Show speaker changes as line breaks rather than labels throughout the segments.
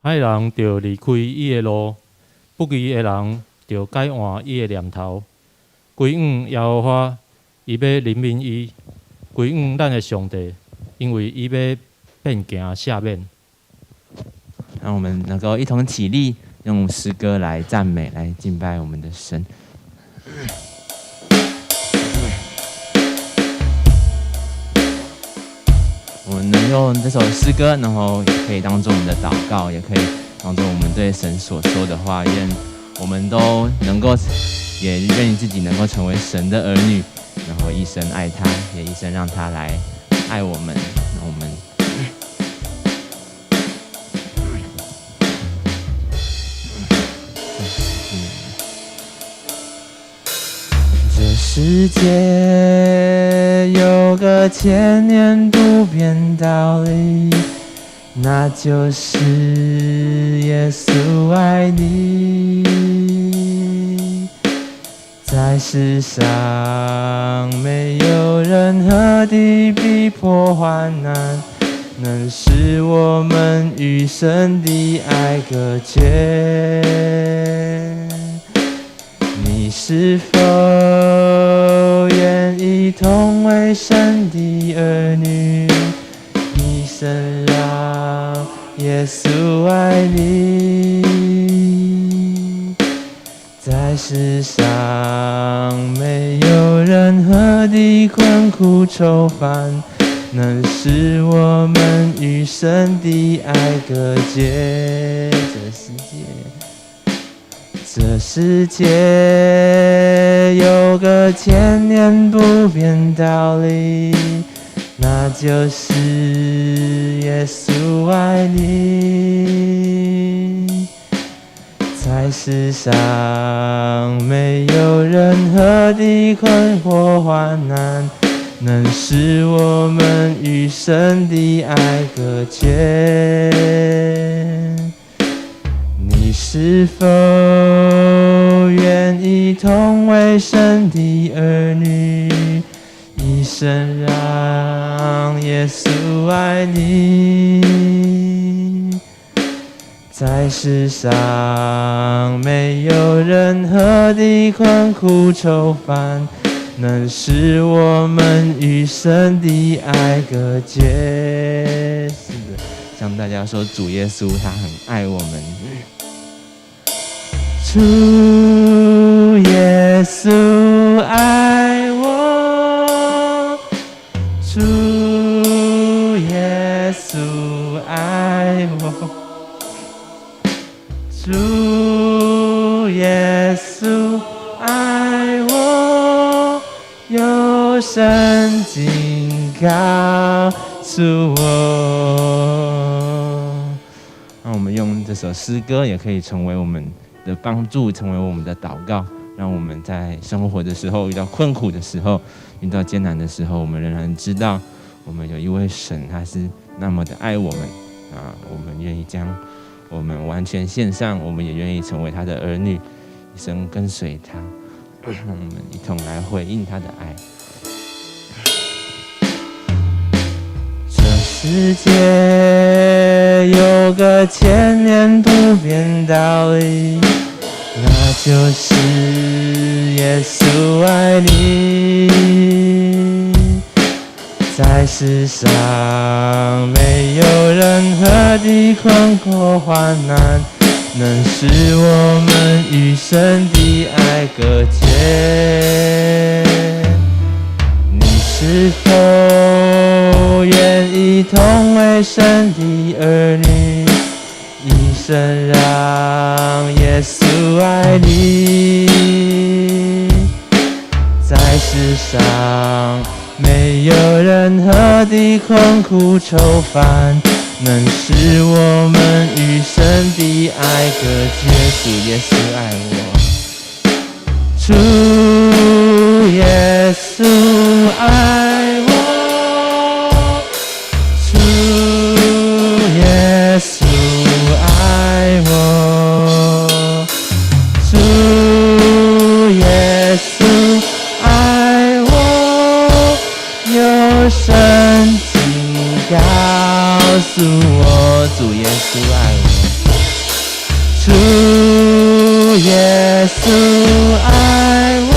歹人着离开伊的路，不义的人着改换伊的念头。归往耶和华，伊要怜悯伊；归往咱的上帝，因为伊要变行赦免。
让我们能够一同起立，用诗歌来赞美、来敬拜我们的神。我们能用这首诗歌，然后也可以当做我们的祷告，也可以当做我们对神所说的话。愿我们都能够，也愿意自己能够成为神的儿女，然后一生爱他，也一生让他来爱我们。让我们。这世界有个千年不变道理，那就是耶稣爱你。在世上没有任何的逼迫患难，能使我们与神的爱隔绝。你是否愿意同为神的儿女，一生让耶稣爱你？在世上没有任何的困苦愁烦，能使我们与神的爱隔绝。这世界有个千年不变道理，那就是耶稣爱你。在世上没有任何的困惑患难，能使我们与神的爱隔绝。你是否愿意同为神的儿女，一生让耶稣爱你？在世上没有任何的困苦愁烦，能使我们与神的爱隔绝。是的，向大家说，主耶稣他很爱我们。主耶稣爱我，主耶稣爱我，主耶稣爱我，有圣经告诉我。让我们用这首诗歌，也可以成为我们的帮助，成为我们的祷告，让我们在生活的时候，遇到困苦的时候，遇到艰难的时候，我们仍然知道我们有一位神，他是那么的爱我们啊！我们愿意将我们完全献上，我们也愿意成为他的儿女，一生跟随他，让我们一同来回应他的爱。这世界有个千年不变道理，那就是耶稣爱你。在世上没有任何的困惑患难，能使我们与神的爱隔绝。你是否愿意同为神的儿女，一生让耶稣爱你？在世上没有任何的困苦愁烦，能使我们与神的爱隔绝。主耶稣爱我，主耶稣爱我，主耶稣爱我，主耶稣爱我，有圣经告诉我，主耶稣爱我。耶稣爱我，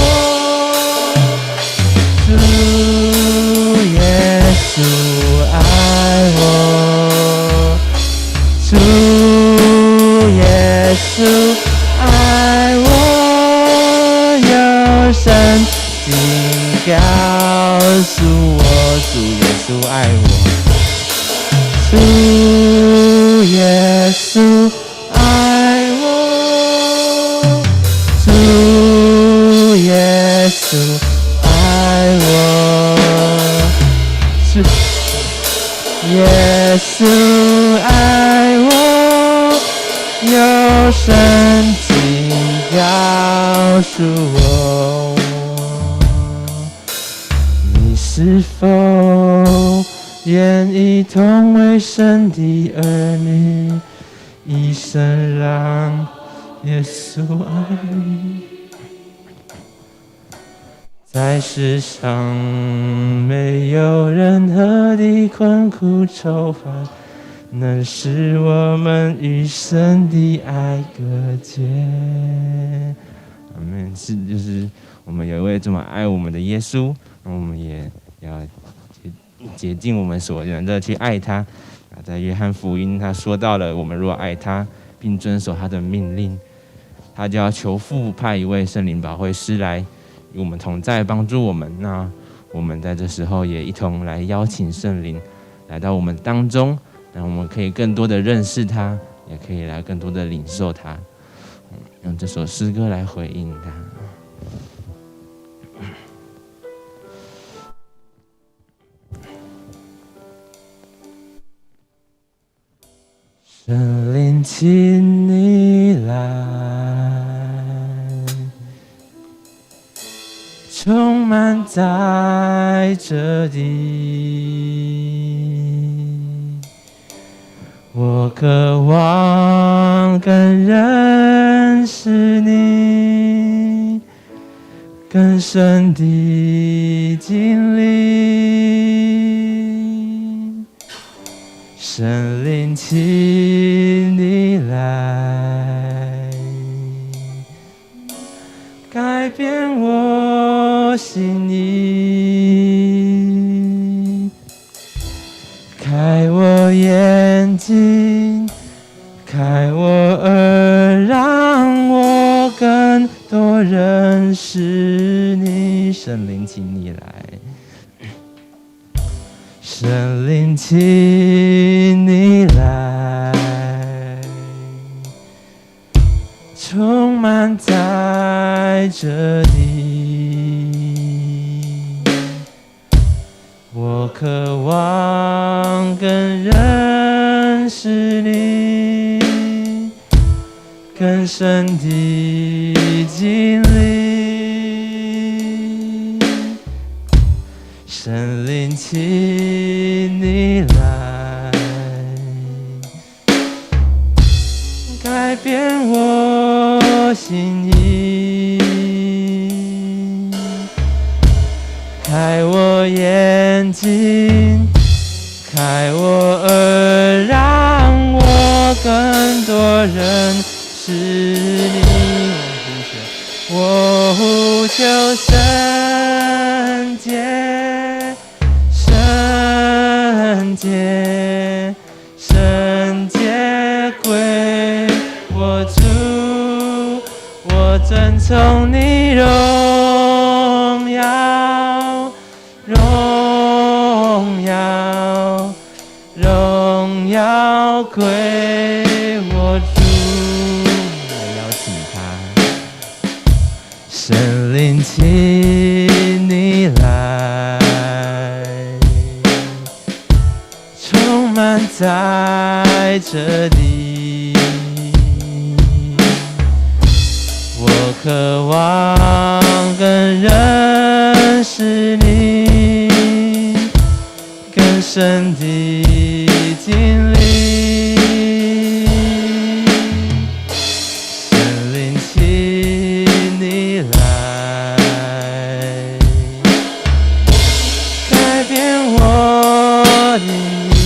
主耶稣爱我，主耶稣爱我，有圣经告诉我，主耶稣爱我，主耶稣爱我，主耶稣爱我，主耶稣爱我，有圣经告诉我，你是否愿意同为神的儿女，一生让耶稣爱你？在世上没有任何的困苦愁烦能使我们与神的爱隔绝。我们就是我们有一位这么爱我们的耶稣，那我们也要竭尽我们所能的去爱他。在约翰福音，他说到了，我们若爱他，并遵守他的命令，他就要求父派一位圣灵保惠师来与我们同在，帮助我们。那我们在这时候也一同来邀请圣灵来到我们当中，让我们可以更多的认识他，也可以来更多的领受他。用这首诗歌来回应他。圣灵，请你来，充满在这里。我渴望更认识你，更深的经历。圣灵，请你来，改变我心意，开我眼睛，开我耳，让我更多认识你。圣灵，请你来。圣灵，请你来，充满在这里。我渴望更认识你，更深的经历。圣灵，请你来，改变我心意，开我眼睛，开我耳，让我更多认识你。我呼求圣洁，圣洁，圣洁归我主，我尊崇你荣耀，荣耀，荣耀归我主。来邀请他，圣灵，请你来，充满在这里。我渴望更认识你，更深的经历。圣灵，请你来，改变我的意，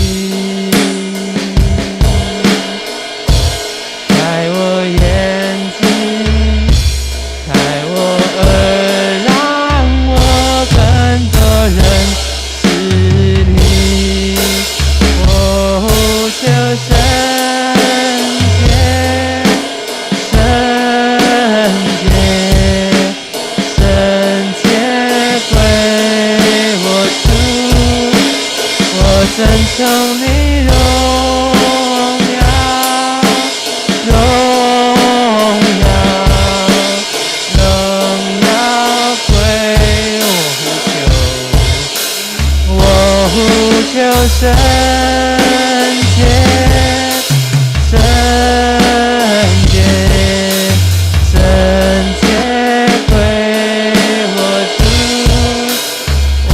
开我眼睛，圣洁，圣洁，圣洁归我主，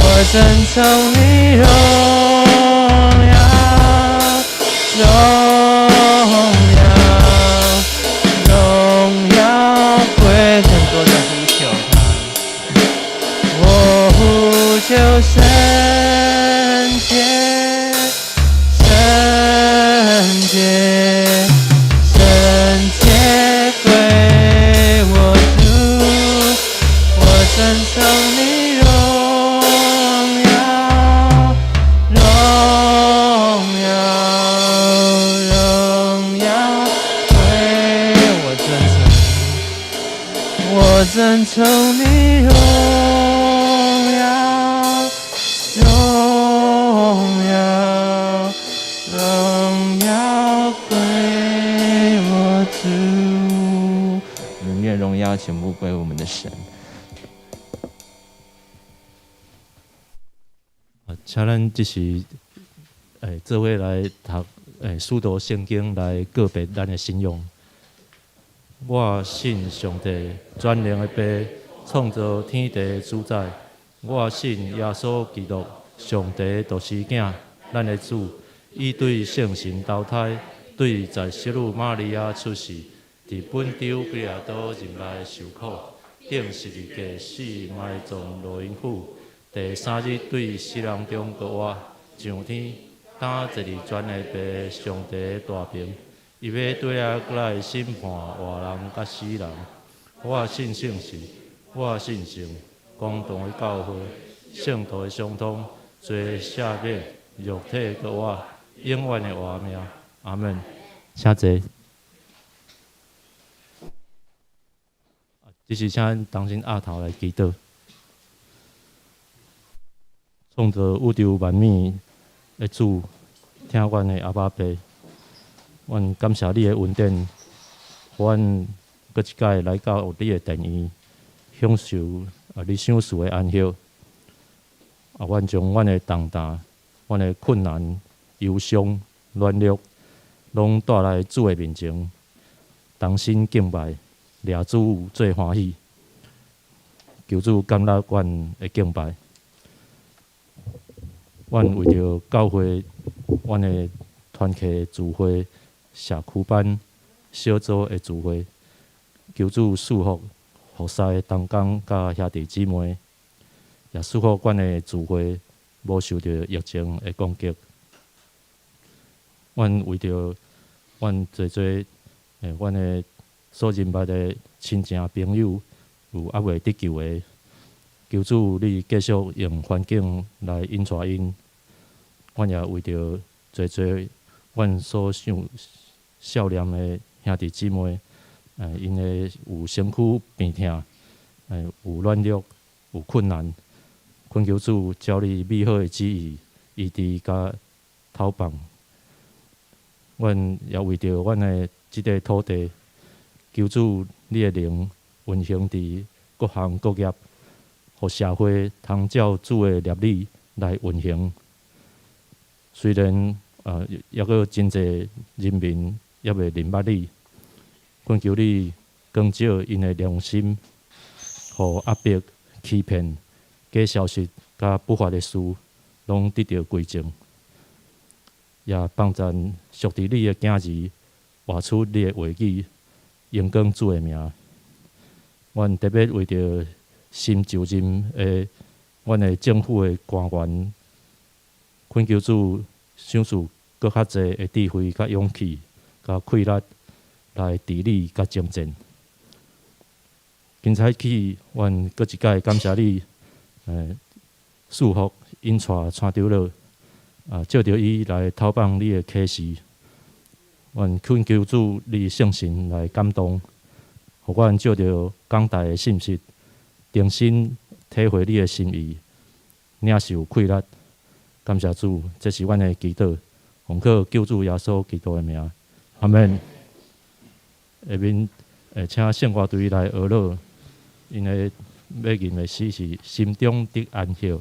我尊崇你荣耀，荣耀归更多的呼求他，我呼求圣洁，圣洁，圣洁归我主，我尊崇你荣耀，荣耀归我尊崇你荣耀，荣耀归我主，永远荣耀全部归我们的神。
请咱即时做伙来读使徒圣经来告别咱的信仰。我信上帝全能的爸，创造天地的主宰。我信耶稣基督，上帝独生囝，咱的主，伊对圣神投胎，对在圣女玛利亚出世，伫本丢比拉多任内受苦，顶十字架死，埋葬罗因府，第三日对死人中搁活，上天，担坐伫全的爸上帝的大屏。伊要对来审判活人甲死人。我信圣神，我信圣，公同的教会，圣徒的相通，罪赦免，肉体搁活，永远的活命。阿门。请坐。这是请咱同心压头来祈祷。创造宇宙万物的主，听阮的阿爸爸。阮感谢你的恩典，阮搁一摆来到你的殿院，享受你赏赐的安息。阮将阮的重担、阮的困难、忧伤、软弱，拢带来主的面前，同心敬拜，掠主最欢喜。求主感纳阮的敬拜。阮为着教会，阮的团契聚会。社区班、小组的聚会，求主赐福服侍的同工甲兄弟姊妹，也赐福阮的聚会无受到疫情的攻击。阮为着阮侪阮的所认捌的亲情朋友有还未得救的，求主你继续用环境来引带因。阮也为着侪阮所少年的兄弟姊妹，因的有身躯病痛，有软弱，有困难，恳求主照你美好的旨意，医治甲透放。阮也为着阮的即个土地，求主你的灵运行伫各行各业，互社会通照主的律理来运行。虽然抑阁真侪人民也未明捌你，恳求你光照因的良心，互压迫、欺骗、假消息、甲不法的事，拢得到归正。也帮助属伫你的囝儿活出你的话语，荣光主的名。阮特别为着新就任的阮的政府的官员，恳求主赏赐搁较侪的智慧、甲勇气、甲气力来治理甲征战。今早起，阮搁一摆感谢你，赐福引带川长老，借着伊来透放你的启示。阮恳求主你圣神来感动，互阮借着讲台的信息，重新体会你的心意，领受气力。感谢主，这是阮的祈祷，奉靠救主耶稣基督的名，阿门。下面请圣歌队来学乐，因为要吟的诗是心中的安息。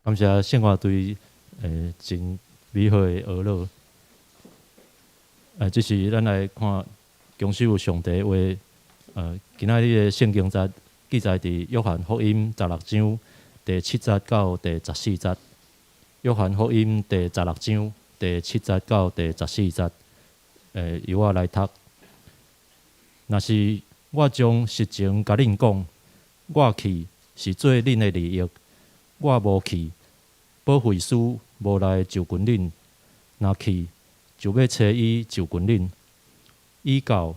感谢圣乐队真美好的娱乐。这是咱来看恭守上帝话。今仔日的圣经节记载伫约翰福音16章第7节到第14节。约翰福音第16章第7节到第14节。由我来读。若是我将实情甲恁讲，我去是做恁的利益。我无去，保惠师无来就近恁；若去，就要找伊就近恁。伊到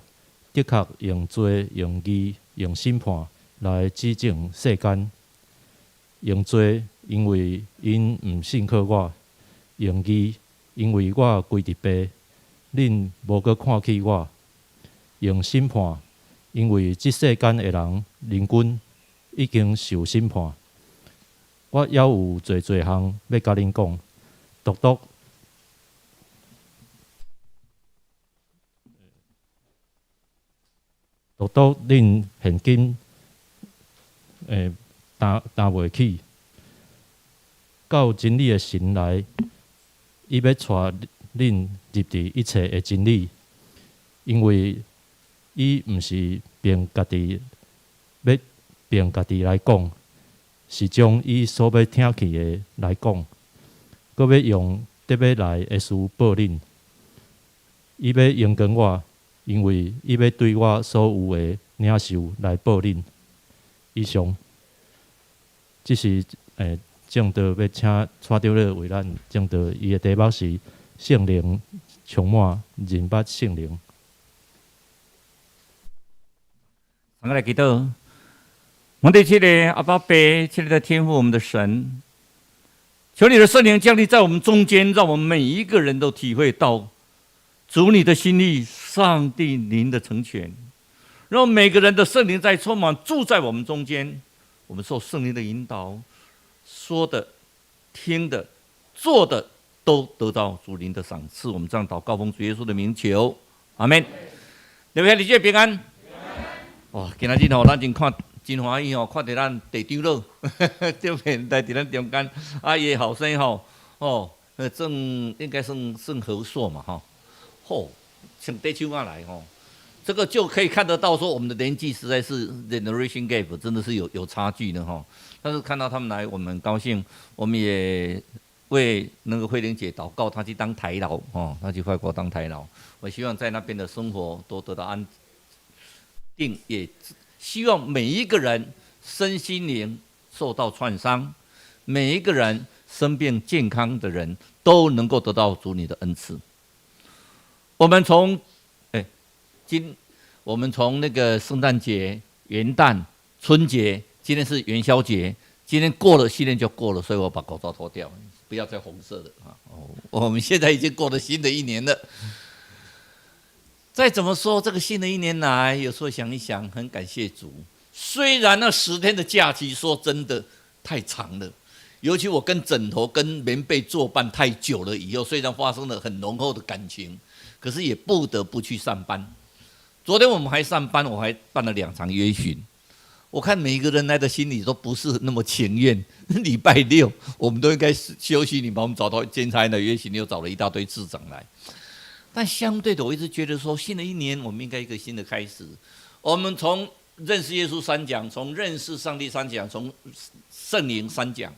的确用罪、用义、用审判来指正世间。用罪，因为因毋信靠我；用义，因为我归伫爸，恁无阁看起我；用审判，因为即世间的人人均已经受审判。我还有侪项要甲恁讲，独恁现今担袂起。到真理的神来，伊要带恁入伫一切的真理，因为伊毋是凭家己要凭家己来讲，是将伊所要听去的来讲，佮要用得要来的事报恁。伊要用跟我，因为伊要对我所有的领受来报恁。以上，这是正道要请蔡长老为咱正道，伊的题目是圣灵充满，人捌圣灵。
我们来祈祷，我们对亲爱的阿爸爸，亲爱的天父，我们的神，求你的圣灵降临在我们中间，让我们每一个人都体会到主你的心意，上帝您的成全，让每个人的圣灵在充满住在我们中间，我们受圣灵的引导，说的、听的、做的都得到主您的赏赐。我们这样祷告，奉主耶稣的名求，阿门。你们你这平安。哇，今仔日吼，咱真欢喜吼，看到咱地长老对面在咱中间，伊的后生吼，应该算和硕嘛吼，像对手啊来吼，这个就可以看得到说我们的年纪实在是 generation gap 真的是有差距的吼。但是看到他们来，我们很高兴，我们也为那个慧玲姐祷告，她去当台劳她去外国当台劳，我希望在那边的生活都得到安定，也希望每一个人身心灵受到创伤，每一个人生病健康的人都能够得到主你的恩赐。我们从那个圣诞节、元旦、春节，今天是元宵节，今天过了，新年就过了，所以我把口罩脱掉，不要再红色的我们现在已经过了新的一年了。再怎么说，这个新的一年来，有时候想一想，很感谢主。虽然那10天的假期，说真的太长了，尤其我跟枕头、跟棉被作伴太久了以后，虽然发生了很浓厚的感情，可是也不得不去上班。昨天我们还上班，我还办了2场约巡。我看每一个人来的心里都不是那么情愿。礼拜6我们都应该休息，你把我们找到监察院的约巡，又找了一大堆智长来。但相对的，我一直觉得说，新的一年我们应该一个新的开始。我们从认识耶稣3讲，从认识上帝3讲，从圣灵3讲，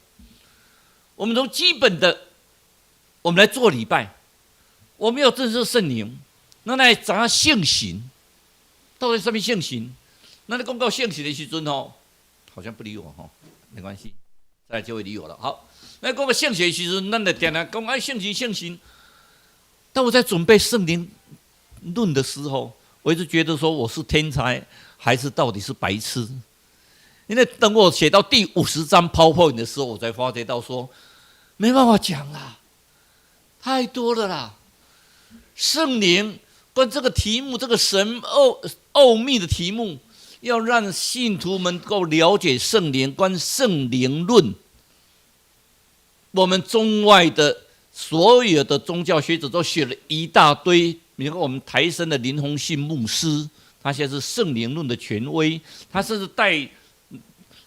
我们从基本的，我们来做礼拜，我们要认识圣灵，那来讲圣行，到底什么圣行？那你讲到圣行的时候好像不理我没关系，再来就会理我了。好，那讲到圣行的时候，咱就定定讲爱圣行。当我在准备圣灵论的时候，我一直觉得说我是天才还是到底是白痴？因为等我写到第50章 PowerPoint 的时候，我才发觉到说没办法讲啦，太多了啦。圣灵关这个题目，这个神奥秘的题目，要让信徒们够了解圣灵，关圣灵论，我们中外的所有的宗教学者都写了一大堆。比如我们台生的林鸿信牧师，他现在是圣灵论的权威，他甚至带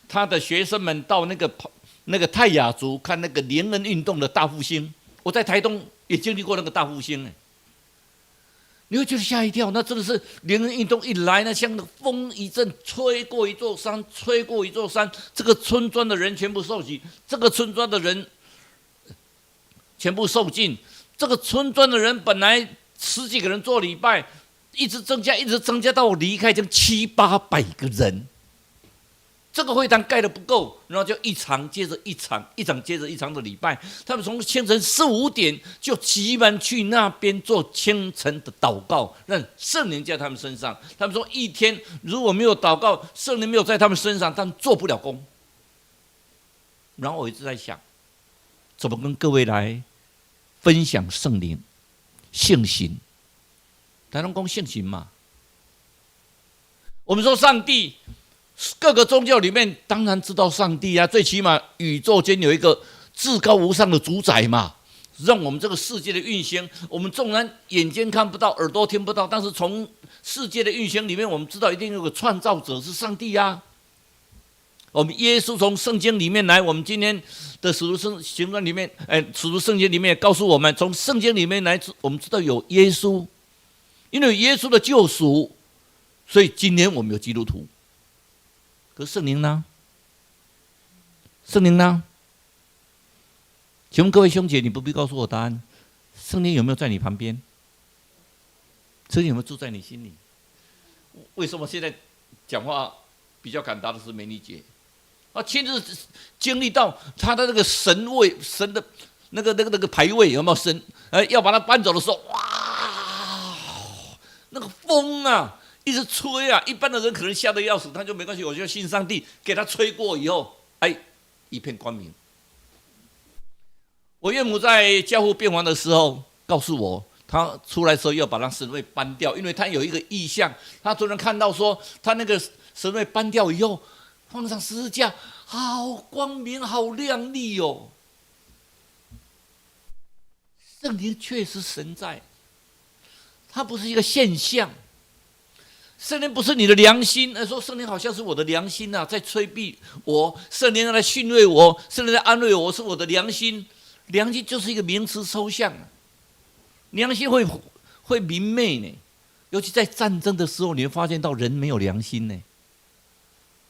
他的学生们到那个泰雅族看那个联恩运动的大复兴。我在台东也经历过那个大复兴，你会觉得吓一跳。那真的是联恩运动一来呢，像那个风一阵吹过一座山，吹过一座山，这个村庄的人全部受洗，这个村庄的人全部受尽。这个村庄的人本来10几个人做礼拜，一直增加到我离开将700-800个人。这个会堂盖得不够，然后就一场接着一场，一场接着一场的礼拜。他们从清晨4、5点就急忙去那边做清晨的祷告，让圣灵在他们身上。他们说一天如果没有祷告，圣灵没有在他们身上，他们做不了工。然后我一直在想，怎么跟各位来分享圣灵圣行。台湾讲圣行嘛，我们说上帝，各个宗教里面当然知道上帝啊，最起码宇宙间有一个至高无上的主宰嘛，让我们这个世界的运行，我们纵然眼睛看不到，耳朵听不到，但是从世界的运行里面，我们知道一定有个创造者是上帝啊。我们耶稣从圣经里面来，我们今天的使徒行传里面，使徒圣经里面也告诉我们，从圣经里面来，我们知道有耶稣，因为有耶稣的救赎，所以今天我们有基督徒。可是圣灵呢？圣灵呢？请问各位兄姐，你不必告诉我答案。圣灵有没有在你旁边？圣灵有没有住在你心里？为什么现在讲话比较敢答的是美妮姐？他亲自经历到他的那个神位，神的那个牌位有没有神？要把他搬走的时候，哇，那个风啊，一直吹啊，一般的人可能吓得要死，他就没关系，我就信上帝，给他吹过以后，一片光明。我岳母在交付变王的时候告诉我，他出来的时候要把他神位搬掉，因为他有一个意象，他突然看到说，他那个神位搬掉以后，放上十字架，好光明，好亮丽哦。圣灵确实神在，它不是一个现象。圣灵不是你的良心，说圣灵好像是我的良心啊，在催逼我，圣灵来训慰我，圣灵来安慰我，是我的良心。良心就是一个名词抽象，良心会明媚呢。尤其在战争的时候，你会发现到人没有良心呢。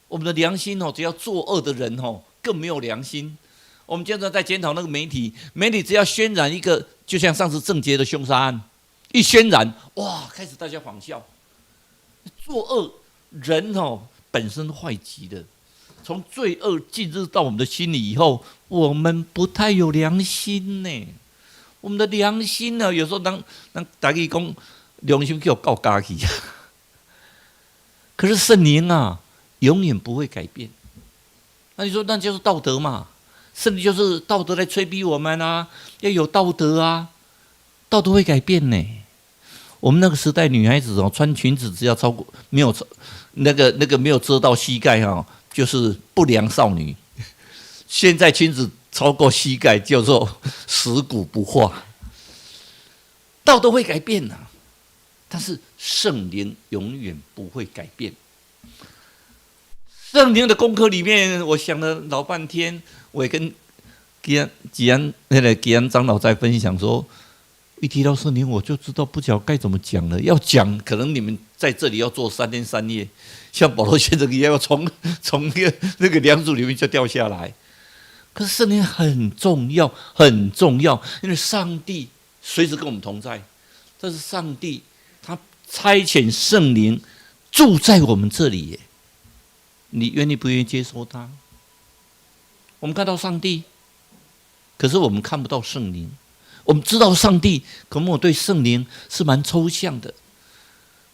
我们的良心只要作恶的人更没有良心。我们经常在检讨那个媒体只要渲染一个，就像上次郑捷的凶杀案，一渲染，哇，开始大家仿效。作恶人本身坏极了，从罪恶进入到我们的心里以后，我们不太有良心呢。我们的良心呢，有时候当大家讲良心叫告家去，可是圣灵啊，永远不会改变。那你说那就是道德嘛？圣灵就是道德来催逼我们啊，要有道德啊，道德会改变呢。我们那个时代女孩子穿裙子只要超过没有那个没有遮到膝盖就是不良少女。现在裙子超过膝盖叫做死骨不化。道德会改变啊，但是圣灵永远不会改变。圣灵的功课里面，我想了老半天，我也跟吉安长老在分享说，一提到圣灵，我就知道不晓得该怎么讲了。要讲，可能你们在这里要做3天3夜，像保罗先生也要从那个梁柱里面就掉下来。可是圣灵很重要，很重要，因为上帝随时跟我们同在。这是上帝他差遣圣灵住在我们这里耶，你愿意不愿意接受他？我们看到上帝，可是我们看不到圣灵。我们知道上帝，可能我对圣灵是蛮抽象的。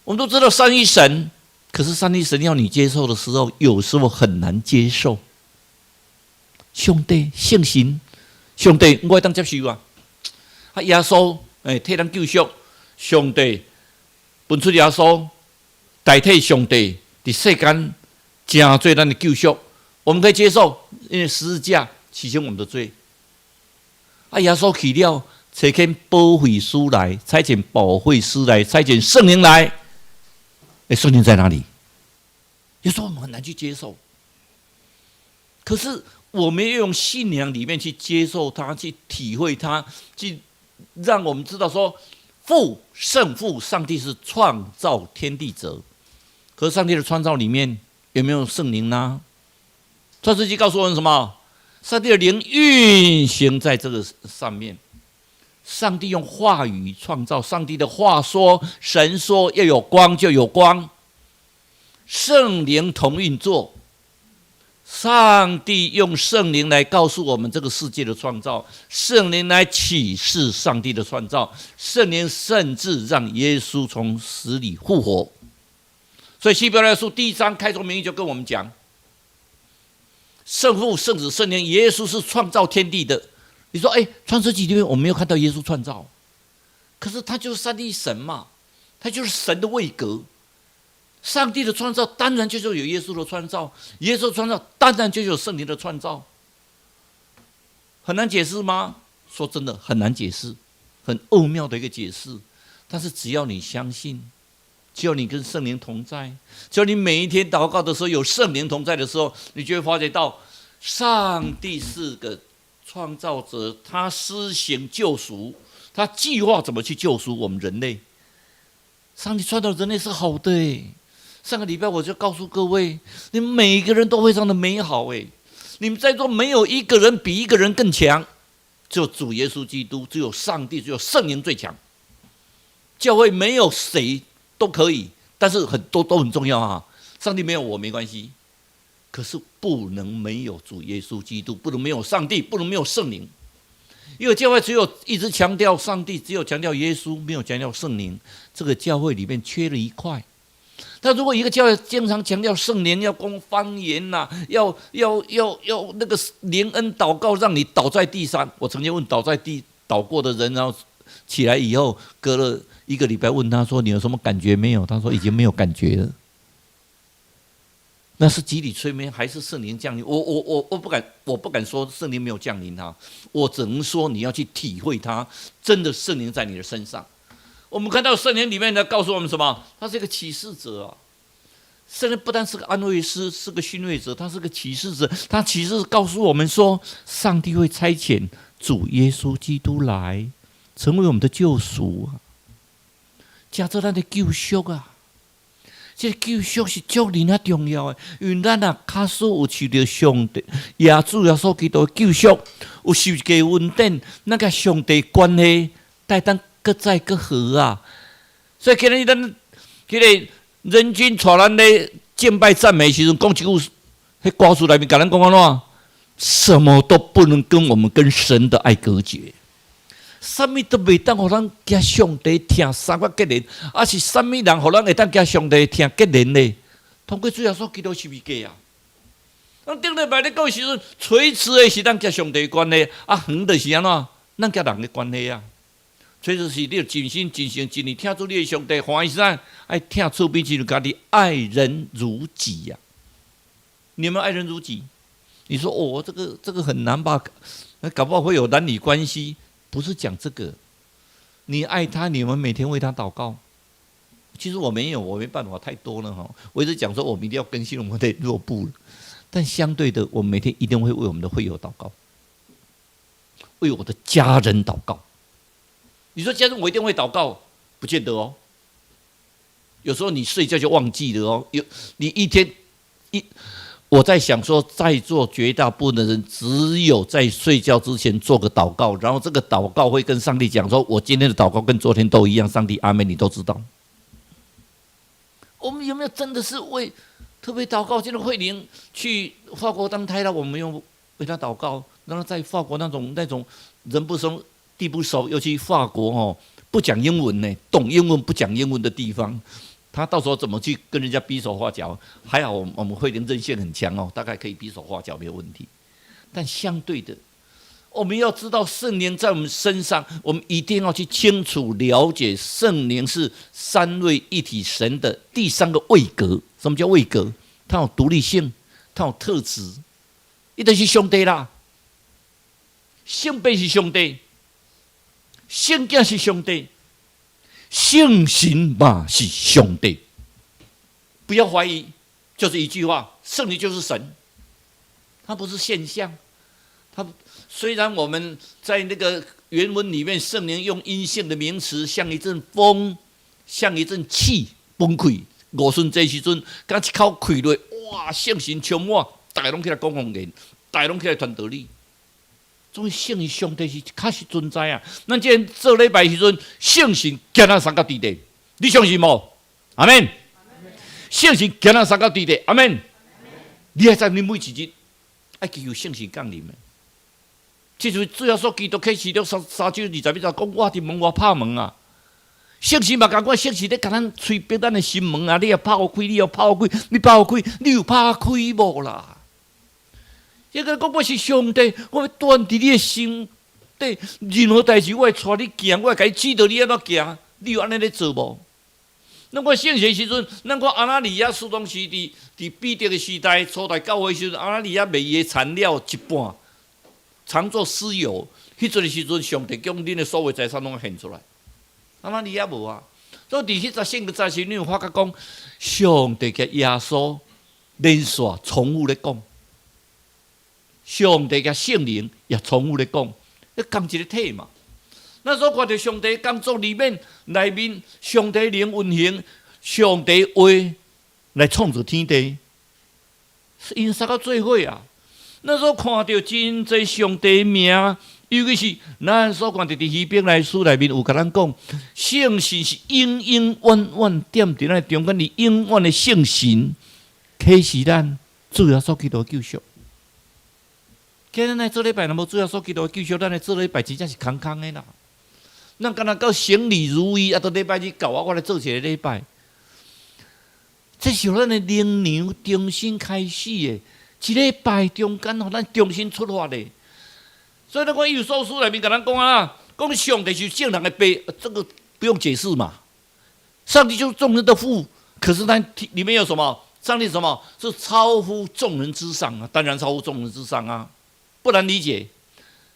我们都知道三一神，可是三一神要你接受的时候，有时候很难接受。上帝圣神，上帝我当接受啊！耶稣替咱救赎，上帝分出耶稣代替上帝在世间正做咱的救赎，我们可以接受，因为十字架洗清我们的罪。耶稣去了。差遣保惠师来，差遣保惠师来，差遣圣灵来。圣灵在哪里？有时候我们很难去接受。可是我们要用信仰里面去接受它，去体会它，去让我们知道说，圣父上帝是创造天地者。可是上帝的创造里面有没有圣灵呢？创世纪告诉我们什么？上帝的灵运行在这个上面。上帝用话语创造，上帝的话说，神说要有光就有光，圣灵同运作。上帝用圣灵来告诉我们这个世界的创造，圣灵来启示上帝的创造，圣灵甚至让耶稣从死里复活。所以希伯来书第1章开宗明义就跟我们讲，圣父、圣子、圣灵，耶稣是创造天地的。你说，创世纪里面我没有看到耶稣创造，可是他就是三一神嘛，他就是神的位格。上帝的创造当然就是有耶稣的创造，耶稣的创造当然就有圣灵的创造。很难解释吗？说真的，很难解释，很奥妙的一个解释。但是只要你相信，只有你跟圣灵同在，只有你每一天祷告的时候有圣灵同在的时候，你就会发觉到，上帝是个创造者，他施行救赎，他计划怎么去救赎我们人类。上帝创造人类是好的诶。上个礼拜我就告诉各位，你们每个人都非常的美好诶。你们在座没有一个人比一个人更强，只有主耶稣基督，只有上帝，只有圣灵最强。教会没有谁都可以，但是很多都很重要啊。上帝没有我没关系，可是不能没有主耶稣基督，不能没有上帝，不能没有圣灵。因为教会只有一直强调上帝，只有强调耶稣，没有强调圣灵，这个教会里面缺了一块。但如果一个教会经常强调圣灵，要供方言呐、要那个灵恩祷告，让你倒在地上。我曾经问倒过的人，然后起来以后，隔了1个礼拜问他说：“你有什么感觉没有？”他说：“已经没有感觉了。”那是集体催眠还是圣灵降临？我不敢说圣灵没有降临他，我只能说你要去体会他，真的圣灵在你的身上。我们看到圣灵里面呢，告诉我们什么？他是一个启示者啊。圣灵不但是个安慰师，是个训诲者，他是个启示者。他启示告诉我们说，上帝会差遣主耶稣基督来，成为我们的救赎啊，加做咱的救赎啊。这个救赎是足人啊重要的，因为咱啊卡数有受到上帝耶稣基督的救赎，有受一个恩典，那个上帝关系带咱搁再搁好啊。所以今日咱迄个人均带咱咧敬拜赞美时阵，讲一句，迄歌词内面甲咱讲安怎？什么都不能跟我们跟神的爱隔绝。什么都袂当，互咱惊上帝听三个结连，啊是什么人互咱会当惊上帝听结连呢？通过主耶稣基督是咪假啊？咱顶礼拜咧讲时阵，垂直的是咱惊上帝的关系，啊远的是安怎？咱惊人的关系啊。垂直是你尽心尽性尽力听出你的上帝欢喜啥？爱听出比起家己爱人如己呀、你有没有爱人如己？你说哦，这个很难吧？搞不好会有男女关系。不是讲这个，你爱他，你们每天为他祷告。其实我没有，我没办法，太多了哈。我一直讲说，我们一定要更新我们的弱部，但相对的，我们每天一定会为我们的会友祷告，为我的家人祷告。你说家人我一定会祷告，不见得哦。有时候你睡觉就忘记了哦。你一天我在想说，在座绝大部分的人，只有在睡觉之前做个祷告，然后这个祷告会跟上帝讲说：“我今天的祷告跟昨天都一样。”上帝，阿们，你都知道。我们有没有真的是为特别祷告？今天慧玲去法国当胎了，我们用为他祷告，让他在法国那种人不熟地不熟，尤其法国哦，不讲英文呢，懂英文不讲英文的地方。他到时候怎么去跟人家比手画脚？还好我们慧玲韧性很强哦，大概可以比手画脚没有问题。但相对的，我们要知道圣灵在我们身上，我们一定要去清楚了解圣灵是三位一体神的第三个位格。什么叫位格？它有独立性，它有特质，一定是上帝啦。圣父是上帝，圣子是上帝。圣神嘛是上帝，不要怀疑，就是一句话：圣灵就是神，它不是现象。它虽然我们在那个原文里面，圣灵用阴性的名词，像一阵风，像一阵气崩溃。五旬这时阵，刚一口气落，哇！圣神充满，大家拢起来讲方言，大家拢起来传道理。总圣灵上帝是确实存在啊！咱今天做礼拜时阵，圣神行咱三到地地，你相信无？阿门。圣神行咱三到地地，阿门。你还在你每一日爱祈求圣神降临。其实主要说基督启示录3章20节讲，我伫门外拍门啊。圣神嘛，共款，圣神咧甲咱催逼咱的心门啊！你要拍开，你要拍开，你拍开，你有拍开无啦？这个讲我是上帝，我要断伫你的心底，任何代志我会带你行，我会甲你指导你安怎行，你有安尼咧做无？咱我圣贤时阵，咱看阿拿尼亚苏东时伫彼得的时代，初代教会时阵，阿拿尼亚卖伊的材料一半，常做私有。迄阵的时阵，上帝将恁的所有财产拢献出来。阿拿尼亚无啊，所以伫迄圣经时，你有发觉讲，上帝甲耶稣连续重复咧讲，上帝甲圣灵也重复咧讲，咧同一个体嘛。那时候看到上帝工作里面，上帝灵运行，上帝话来创造天地，是因三个做伙啊。那时候看到真侪上帝名，尤其是咱所看到伫希伯来书内面有甲咱讲，圣神是永永远远踮伫咱中间，你永远的圣神启示咱主耶稣基督的救赎。今日咱做礼拜，若无主耶稣基督的救赎，咱来做礼拜真正是空空的啦。咱敢若到行礼如仪，到礼拜日到我来做一个礼拜，这是咱的灵粮重新开始的。一礼拜中间，互咱重新出发的。所以，咱看以弗所书内面甲咱讲啊，讲上帝是圣人的爸，这个不用解释嘛。上帝就是众人的父，可是咱里面有什么？上帝什么？是超乎众人之上啊！当然超乎众人之上啊，不难理解。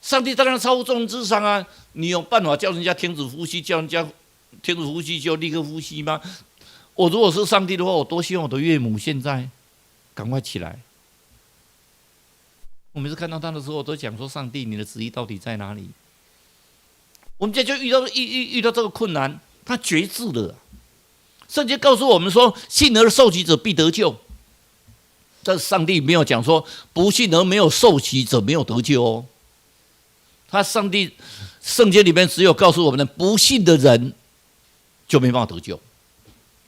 上帝当然超乎众人之上啊！你有办法叫人家停止呼吸，叫人家停止呼吸就立刻呼吸吗？我如果是上帝的话，我多希望我的岳母现在赶快起来。我每次看到他的时候，我都讲说：上帝，你的旨意到底在哪里？我们现在就遇到这个困难，他觉知了。圣经告诉我们说：信而受洗者必得救。但是上帝没有讲说不信而没有受洗者没有得救哦。圣经里面只有告诉我们的不信的人就没办法得救。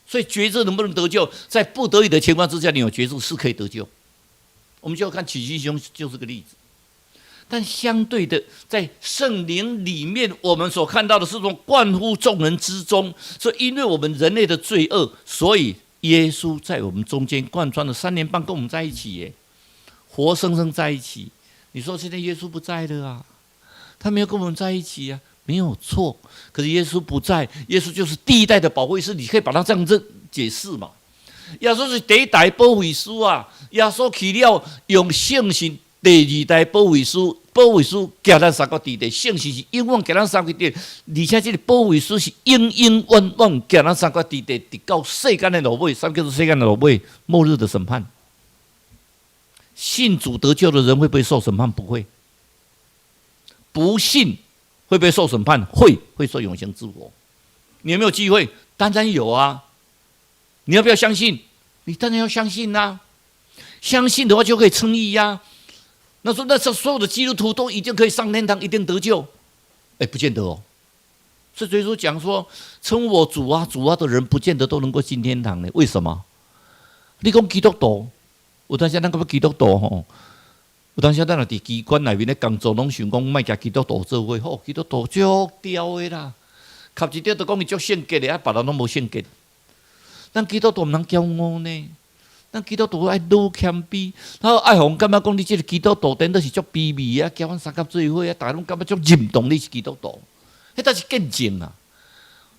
所以觉知能不能得救，在不得已的情况之下，你有觉知是可以得救。我们就要看启示兄就是个例子。但相对的，在圣灵里面，我们所看到的是从贯乎众人之中，所以因为我们人类的罪恶，所以耶稣在我们中间贯穿了3年半，跟我们在一起耶，活生生在一起。你说现在耶稣不在了啊？他没有跟我们在一起啊，没有错。可是耶稣不在，耶稣就是第一代的保惠师，你可以把它这样子解释嘛。耶稣是第一代保惠师啊，耶稣去了用圣神第2代保惠师，保惠师行咱三角地带，圣神是永远行咱三角地带，而且这个保惠师是永永远远行咱三角地带，直到世间的落尾，什么叫做世间的落尾？末日的审判。信主得救的人会不会受审判？不会。不信会不会受审判？会受永恒之火。你有没有机会？当然有啊。你要不要相信？你当然要相信啊。相信的话就可以称义呀。那说那所有的基督徒都一定可以上天堂，一定得救？不见得哦。所以耶稣讲说，称我主啊主啊的人，不见得都能够进天堂呢。为什么？你讲基督徒，有当时咱讲基督徒吼。有当时咱若伫机关内面咧工作，拢想讲莫甲基督徒做伙，好，基督徒足刁的啦。靠一点就讲伊足圣洁的，啊，别人拢无圣洁。咱基督徒毋通骄傲呢，咱基督徒爱愈谦卑，然后爱互感觉讲你这个基督徒真的是足卑微啊，交阮三甲做伙啊，大家拢感觉足认同你是基督徒，迄才是见证啊。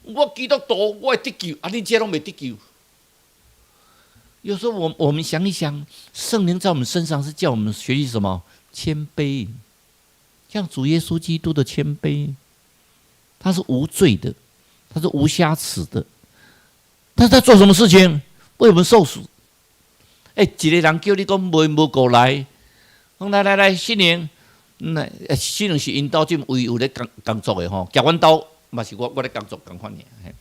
我基督徒我会得救，啊，你这拢未得救。有时候我们想一想，圣灵在我们身上是叫我们学习什么？谦卑，像主耶稣基督的谦卑，他是无罪的，他是无瑕疵的，但是他做什么事情为我们受死？一个人叫你讲无过来，讲来，新年，新年是因兜这位有咧工作的吼，夹阮兜嘛是我咧工作共款尔。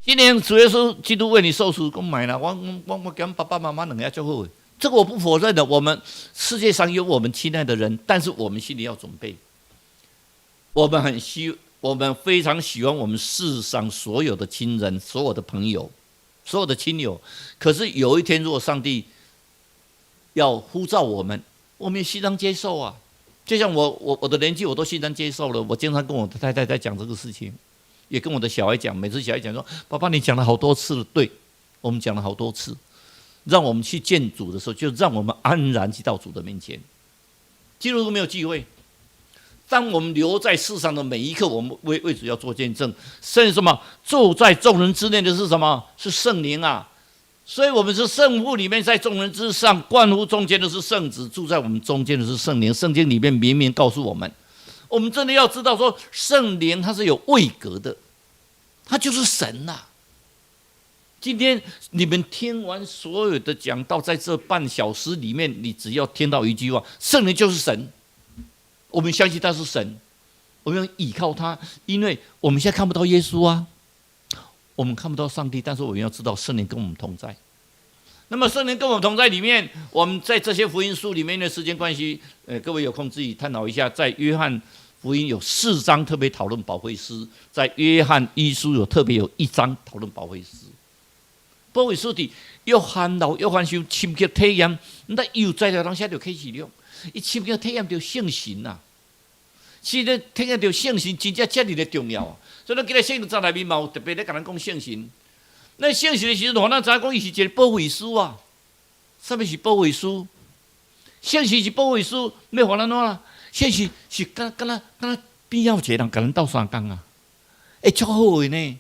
今年主耶稣基督为你受死，讲买啦，我跟爸爸妈妈两个就好。这个我不否认的，我们世界上有我们亲爱的人，但是我们心里要准备。我们非常喜欢我们世上所有的亲人、所有的朋友、所有的亲友。可是有一天，如果上帝要呼召我们，我们也欣然接受啊。就像我的年纪，我都欣然接受了。我经常跟我的太太在讲这个事情。也跟我的小孩讲，每次小孩讲说：“爸爸，你讲了好多次了。”对，我们讲了好多次。让我们去见主的时候，就让我们安然去到主的面前。基督徒没有机会。当我们留在世上的每一刻，我们为主要做见证。甚至什么？住在众人之内的是什么？是圣灵啊！所以我们是圣父里面在众人之上，贯乎中间的是圣子，住在我们中间的是圣灵。圣经里面明明告诉我们。我们真的要知道说，圣灵它是有位格的，他就是神呐、今天你们听完所有的讲道，在这半小时里面，你只要听到一句话：圣灵就是神。我们相信他是神，我们要倚靠他，因为我们现在看不到耶稣啊，我们看不到上帝，但是我们要知道圣灵跟我们同在。那么圣灵跟我们同在里面，我们在这些福音书里面的时间关系，各位有空自己探讨一下，在约翰福音有4章特别讨论保惠师，在约翰一书有特别有1章讨论保惠师。保惠师的约翰老约翰修深刻体验，那又在了当下就开始了，伊深刻体验到圣神啊，是咧体验到圣神真正这么的重要啊。所以咱今日圣经章内面嘛有特别咧甲咱讲圣神。那圣神的时阵，我咱知影讲伊是一个保惠师啊。什么是保惠师？圣神是保惠师，要互咱怎啦？圣神是敢若边仔有一个人甲咱斗相共啊，会足好的呢。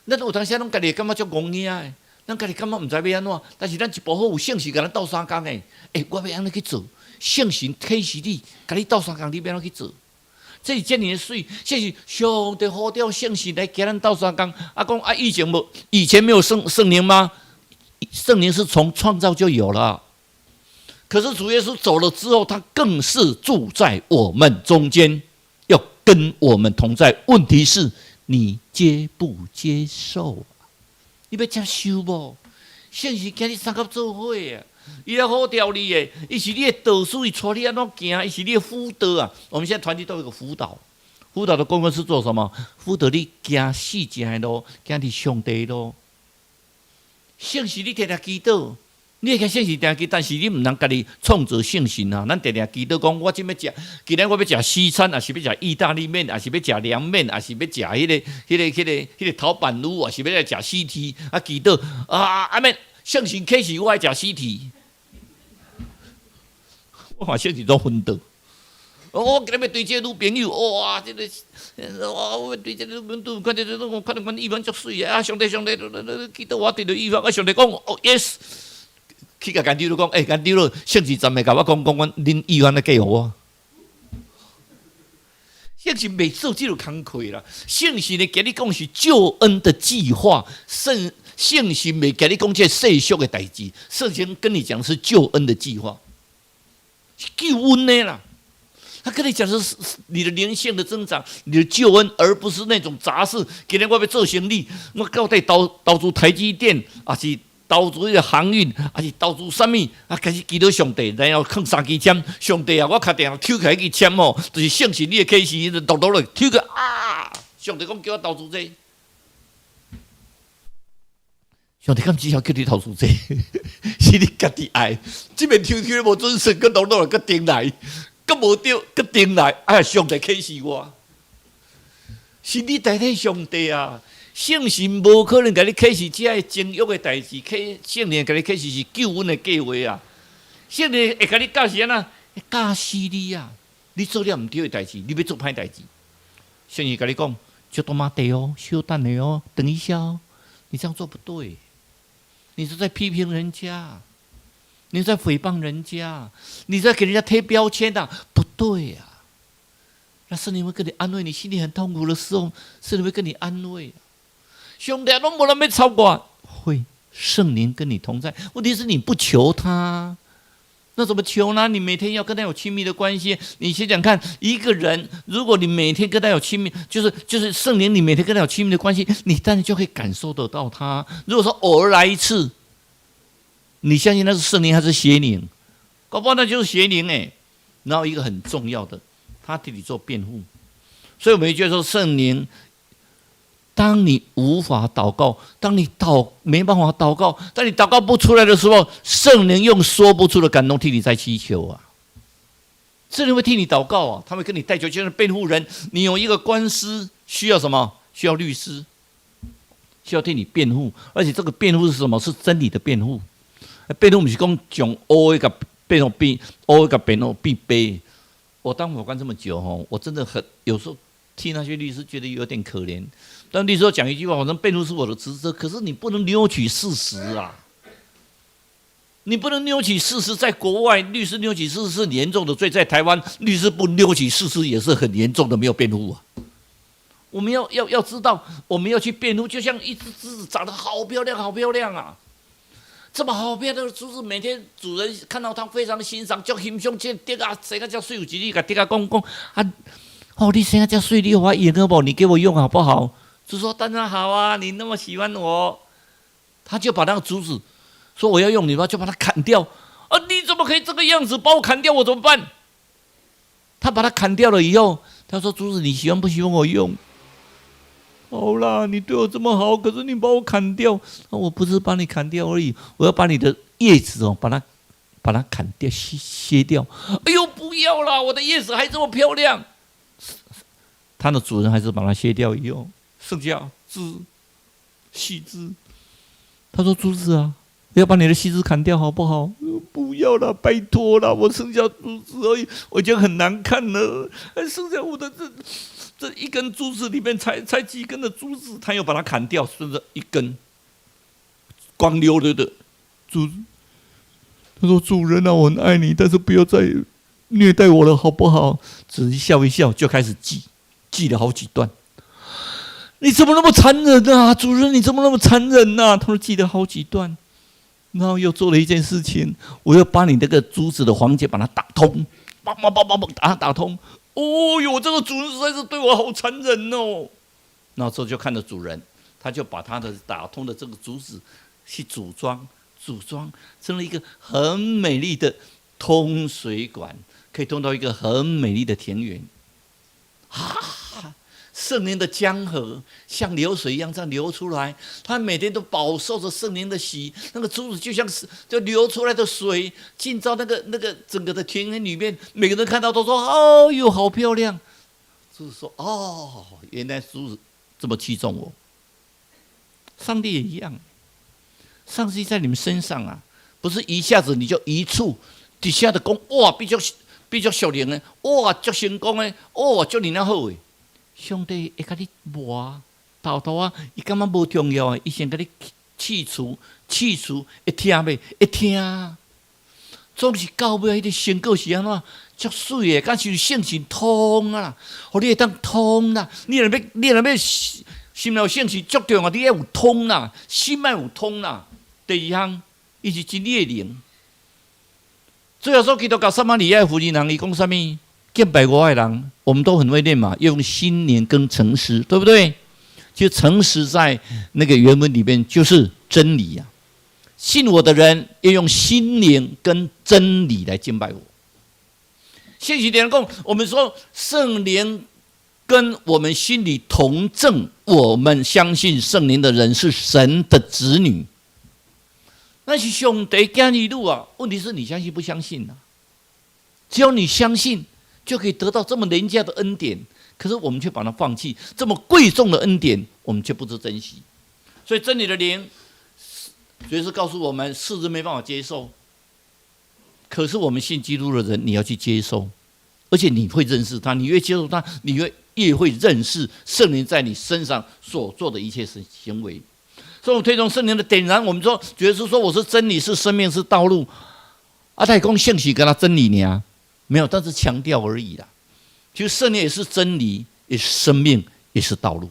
咱有当时拢家己感觉足戆耳的。咱家己感觉毋知要安怎，但是咱一步好有圣神，甲咱斗相共诶。我要安怎去做？圣神启示你，甲你斗相共，你要安怎去做？这是遮尔水，这是上帝呼召圣神来甲咱斗相共。讲以前没有圣灵吗？圣灵是从创造就有了，可是主耶稣走了之后，他更是住在我们中间，要跟我们同在。问题是你接不接受？你要接受无？圣神叫你三甲做伙啊！伊来呼召你的，伊是你的导师，伊带你安怎行，伊是你的辅导啊！我们现在团体都有一个辅导，辅导的功课是做什么？辅导你行四正的路，行伫上帝的路。圣神你常常祈祷，你会甲圣神常常祈祷，但是你毋通家己创造圣神啊！咱常常祈祷讲，我今要食，今日我要食西餐，还是要食意大利面，还是要食凉面，还是要食迄个陶板卤，还是要来食西提啊？祈祷啊！阿妹，圣神启示我爱食西提，我把圣神都昏倒。我今日要对这女朋友，哇，这个，我对这个女朋友，看到伊番足水啊！上帝，祈祷我对着伊番，上帝讲，yes。去甲干爹佬讲，干爹佬，圣神站会甲我讲，恁医院咧寄互我。圣神袂做这种工课啦，圣神咧甲你讲是救恩的计划，圣神袂甲你讲这世俗的代志，圣神跟你讲是救恩的计划，是救恩的啦。他跟你讲的是你的灵性的增长，你的救恩，而不是那种杂事。今天我要做生意，我到底投资台积电，还是投资迄个航运，还是投资什么？开始祈祷上帝，然后放3支签。上帝啊，我确定抽起来去签哦，就是圣神你的启示，读落抽个啊！上帝讲叫我投资这，上帝敢只晓叫你投资这，是你家己爱。这边抽抽无准神，佮落佮顶来。佮无对，佮定来，上帝启示我，是你代替上帝啊！圣神无可能甲你启示这个情欲的代志，圣灵甲你启示是救恩的计划啊！圣灵会甲你教是安怎？会教死你啊！你做了毋对的代志，你要做歹代志，圣灵甲你讲，就多马地哦，稍等你哦，等一下哦，你这样做不对，你是在批评人家。你在诽谤人家，你在给人家贴标签的，不对呀、啊。那圣灵会跟你安慰你，心里很痛苦的时候，圣灵会跟你安慰。兄弟，拢无人要超过，会圣灵跟你同在。问题是你不求他，那怎么求呢？你每天要跟他有亲密的关系。你想想看，一个人，如果你每天跟他有亲密，就是圣灵，你每天跟他有亲密的关系，你当然就可以感受得到他。如果说偶尔来一次。你相信那是圣灵还是邪灵？搞不好那就是邪灵哎。然后一个很重要的，他替你做辩护。所以我们就说圣灵，当你无法祷告，当你没办法祷告，当你祷告不出来的时候，圣灵用说不出的感动替你在祈求啊。圣灵会替你祷告啊，他会跟你代求，就像辩护人，你有一个官司需要什么？需要律师，需要替你辩护，而且这个辩护是什么？是真理的辩护。辩护不是讲从黑个辩护变黑个辩护变白。我当法官这么久吼，我真的很有时候替那些律师觉得有点可怜。当律师讲一句话，反正辩护是我的职责，可是你不能扭曲事实啊！你不能扭曲事实。在国外，律师扭曲事实是严重的罪；在台湾，律师不扭曲事实也是很严重的，没有辩护啊。我们要知道，我们要去辨认，就像一只珠子长得好漂亮，好漂亮啊！这么好漂亮的珠子，每天主人看到它非常的欣赏，叫欣赏这滴啊，生个叫水有一日，甲滴啊讲啊，哦，你生个叫水，你有我用好不好？你给我用好不好？就说当然好啊，你那么喜欢我，他就把那个珠子说我要用你吧，就把它砍掉。啊，你怎么可以这个样子把我砍掉？我怎么办？他把它砍掉了以后，他说珠子，你喜欢不喜欢我用？好啦，你对我这么好，可是你把我砍掉，我不是把你砍掉而已，我要把你的叶子把它砍掉，切掉。哎呦，不要啦，我的叶子还这么漂亮。它的主人还是把它切掉以后，剩下枝细枝。他说：“珠子啊，要把你的细枝砍掉好不好？”不要啦，拜托啦，我剩下珠子而已，我已经很难看了，还剩下我的这一根珠子里面才几根的珠子，他又把它砍掉，剩下一根光溜溜的珠子。他说：“主人啊，我很爱你，但是不要再虐待我了，好不好？”只是笑一笑，就开始记了好几段。你怎么那么残忍啊，主人？你怎么那么残忍啊？他说记了好几段，然后又做了一件事情，我要把你那个珠子的环节把它打通，把它打通。哦哟，这个主人实在是对我好残忍哦。然后之后就看着主人，他就把他的打通的这个珠子去组装成了一个很美丽的通水管，可以通到一个很美丽的田园。圣灵的江河像流水一样这样流出来，他每天都饱受着圣灵的洗，那个珠子就像是就流出来的水进到那个整个的田园里面，每个人看到都说：“哦哟，好漂亮！”珠子说：“哦，原来珠子这么器重我。”上帝也一样，上帝在你们身上啊，不是一下子你就一触底下的功哇，比较小灵的哇，足成功的哇，足你那好的。上帝会甲你磨豆豆啊，伊感觉无重要啊，伊先甲你去除，会听袂？会听。总是到尾迄个成果是安怎？足水的，敢是性情通啊，互你会当通啦。你若要心内性情足重要，你要有通啦，心要有通啦。第二项，伊是真理的灵。最后说基督教撒玛利亚妇人，伊讲啥物？敬拜我的人，我们都很会念嘛，要用心灵跟诚实，对不对？其实诚实在那个原文里面就是真理啊。信我的人要用心灵跟真理来敬拜我。信息点讲，我们说圣灵跟我们心里同证，我们相信圣灵的人是神的子女，那是上帝给你路啊。问题是你相信不相信啊？只要你相信，就可以得到这么廉价的恩典，可是我们却把它放弃，这么贵重的恩典，我们却不知珍惜。所以真理的灵，随时告诉我们，世人没办法接受，可是我们信基督的人，你要去接受，而且你会认识他，你越接受他，你越会认识圣灵在你身上所做的一切行为。所以我推崇圣灵的点燃，我们说，耶稣说我是真理，是生命，是道路。他也讲信息跟他真理呢？没有，但是强调而已啦。其实圣灵也是真理，也是生命，也是道路。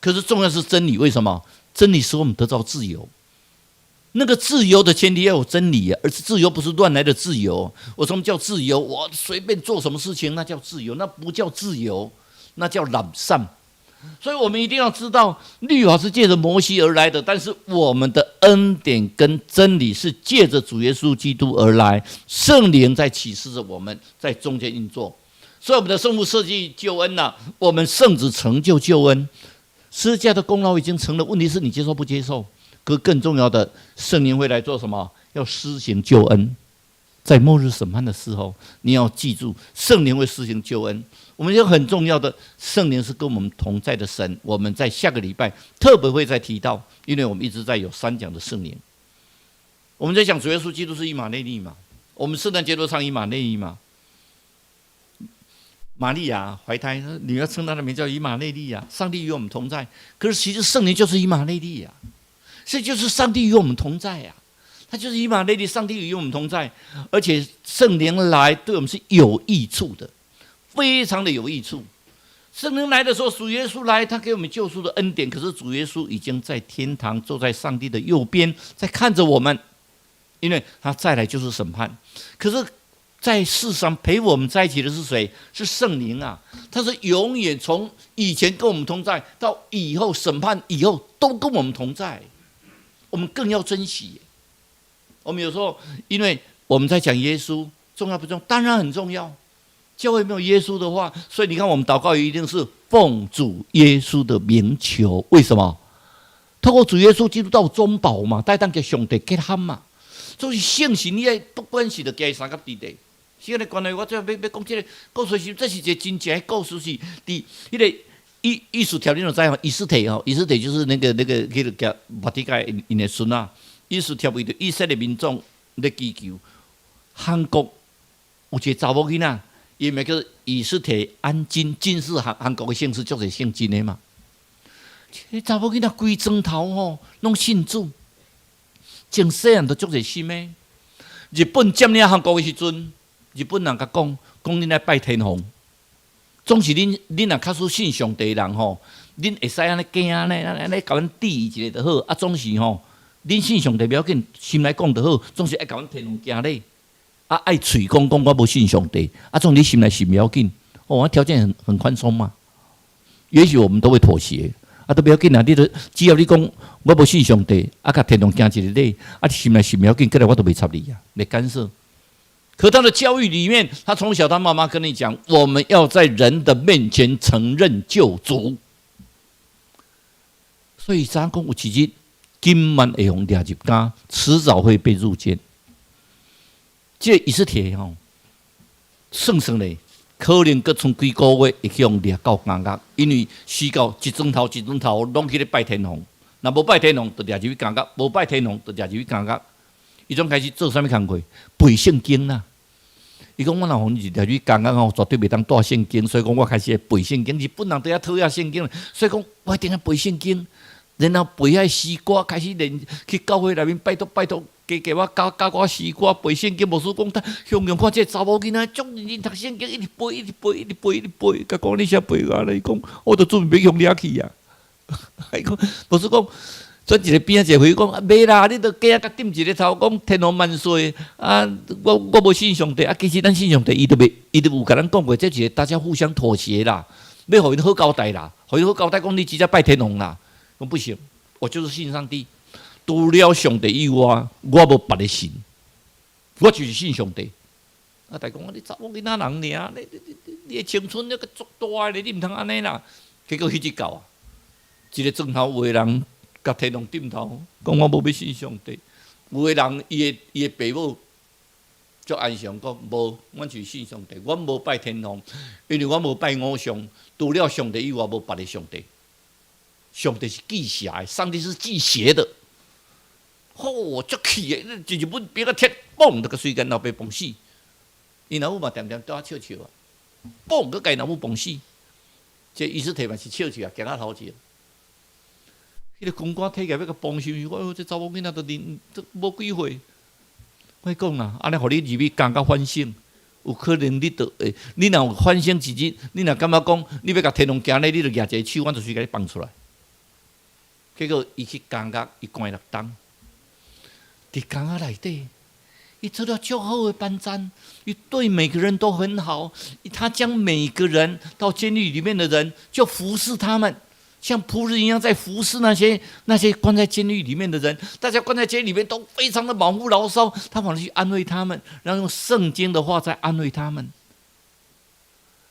可是重要是真理，为什么？真理使我们得到自由。那个自由的前提要有真理啊，而自由不是乱来的自由。我什么叫自由？我随便做什么事情，那叫自由，那不叫自由，那叫懒散。所以我们一定要知道，律法是借着摩西而来的，但是我们的恩典跟真理是借着主耶稣基督而来，圣灵在启示着我们，在中间运作。所以我们的圣父设计救恩了，我们圣子成就救恩，十字架的功劳已经成了，问题是你接受不接受？可更重要的，圣灵会来做什么？要施行救恩。在末日审判的时候，你要记住，圣灵会施行救恩。我们有很重要的，圣灵是跟我们同在的神。我们在下个礼拜特别会再提到，因为我们一直在有三讲的圣灵。我们在讲主耶稣基督是以马内利嘛，我们圣诞节都唱以马内利嘛。玛利亚怀胎，你要称他的名叫以马内利啊，上帝与我们同在。可是其实圣灵就是以马内利啊，这就是上帝与我们同在啊。他就是以马内利，上帝与我们同在，而且圣灵来对我们是有益处的，非常的有益处。圣灵来的时候，主耶稣来，他给我们救赎的恩典。可是主耶稣已经在天堂，坐在上帝的右边，在看着我们，因为他再来就是审判。可是，在世上陪我们在一起的是谁？是圣灵啊！他是永远从以前跟我们同在，到以后审判以后都跟我们同在。我们更要珍惜。我们有时候，因为我们在讲耶稣重要不重要？当然很重要。教会没有耶稣的话，所以你看我们祷告一定是奉主耶稣的名求。为什么？透过主耶稣基督到中保嘛，带当给上帝给他嘛。所以圣神你不管是的加三个地地。现在关于我最后要讲这个故事是，这是一个真正的故事，是伫迄个艺术条你就知道，以斯帖哦，以斯帖就是那个叫马底盖因的孙啊。艺术条为着以色列民众在祈求，韩国有一个查某囡仔。伊名叫以斯帖安金，金是韩国的姓氏，就是姓金的嘛。这查某囡仔规庄头吼，拢信主，从细汉就足侪心的。日本占领韩国的时阵，日本人甲讲恁来拜天皇，总是恁若较属信上帝的人吼，恁会使安尼行安尼甲阮抵一下就好。啊，总是吼，恁信上帝不要紧，心来讲就好，总是爱甲阮天皇行礼。啊，爱嘴讲我无信上帝，啊，从你心来信不要紧，哦，条件很宽松嘛。也许我们都会妥协，啊，都不要紧啊。你都只要你讲我无信上帝，啊，甲天堂行一个礼，啊，心来信不要紧，过来我都袂插你啊，来干涉。可他的教育里面，他从小他妈妈跟你讲，我们要在人的面前承认救主。所以咱讲有一日，今晚会用掠入家，迟早会被入监。这以斯帖吼，算咧，可能阁从几个月会去用掠到监狱，因为死到一钟头拢去咧拜天皇，若无拜天皇就掠入去监狱，无拜天皇就掠入去监狱。伊总开始做啥物工课？背圣经啦。伊讲我若互掠入去监狱吼，绝对袂当带圣经，所以讲我开始背圣经。日本人都要讨厌圣经，所以讲我一定要背圣经。然后背遐诗歌，开始练去教会内面拜托，加我教我诗歌，背圣经。无事讲，向向看这查某囡仔，足认真读圣经，一直背。甲讲你啥背啊？伊讲我都准备要向掠去啊！伊讲无事讲，转一个边仔一个回讲，袂啦，你著加甲点一个头，讲天皇万岁啊！我无信上帝啊，其实咱信上帝，伊都有甲咱讲过，这是大家互相妥协啦，要互伊好交代啦，互伊好交代，讲你直接拜天皇啦。我不行，我就是信上帝。除了上帝以外，我无别的信，我就是信上帝。啊！大家讲你查某囡仔人尔，你的青春那个足大咧，你毋通安尼啦。结果迄日到啊，一个庄头有的人甲天皇点头，讲我无要信上帝。有的人伊的爸母足安详讲，无，阮就是信上帝，阮无拜天皇，因为阮无拜偶像，除了上帝以外，无别的上帝。上帝是忌邪的，上帝是忌邪的。足气的，日本别个铁，嘣，那个水干老爸崩死。伊老母嘛点点都笑笑啊，嘣，个家老母崩死。这意思提嘛是笑笑啊，行啊头前。迄个公官睇起来要个崩死，我这查某囡仔都认无几岁。我讲啦，安尼互你入去监甲反省，有可能你都你若有反省一日，你若感觉讲你要甲天皇行咧，你就举一个手，我就随甲你放出来。结果伊去监狱，伊关6冬，伫监狱内底，伊做了足好的班长，伊对每个人都很好，他将每个人到监狱里面的人就服侍他们，像仆人一样在服侍那些关在监狱里面的人。大家关在监狱里面都非常的忙乎牢骚，他反而去安慰他们，然后用圣经的话在安慰他们。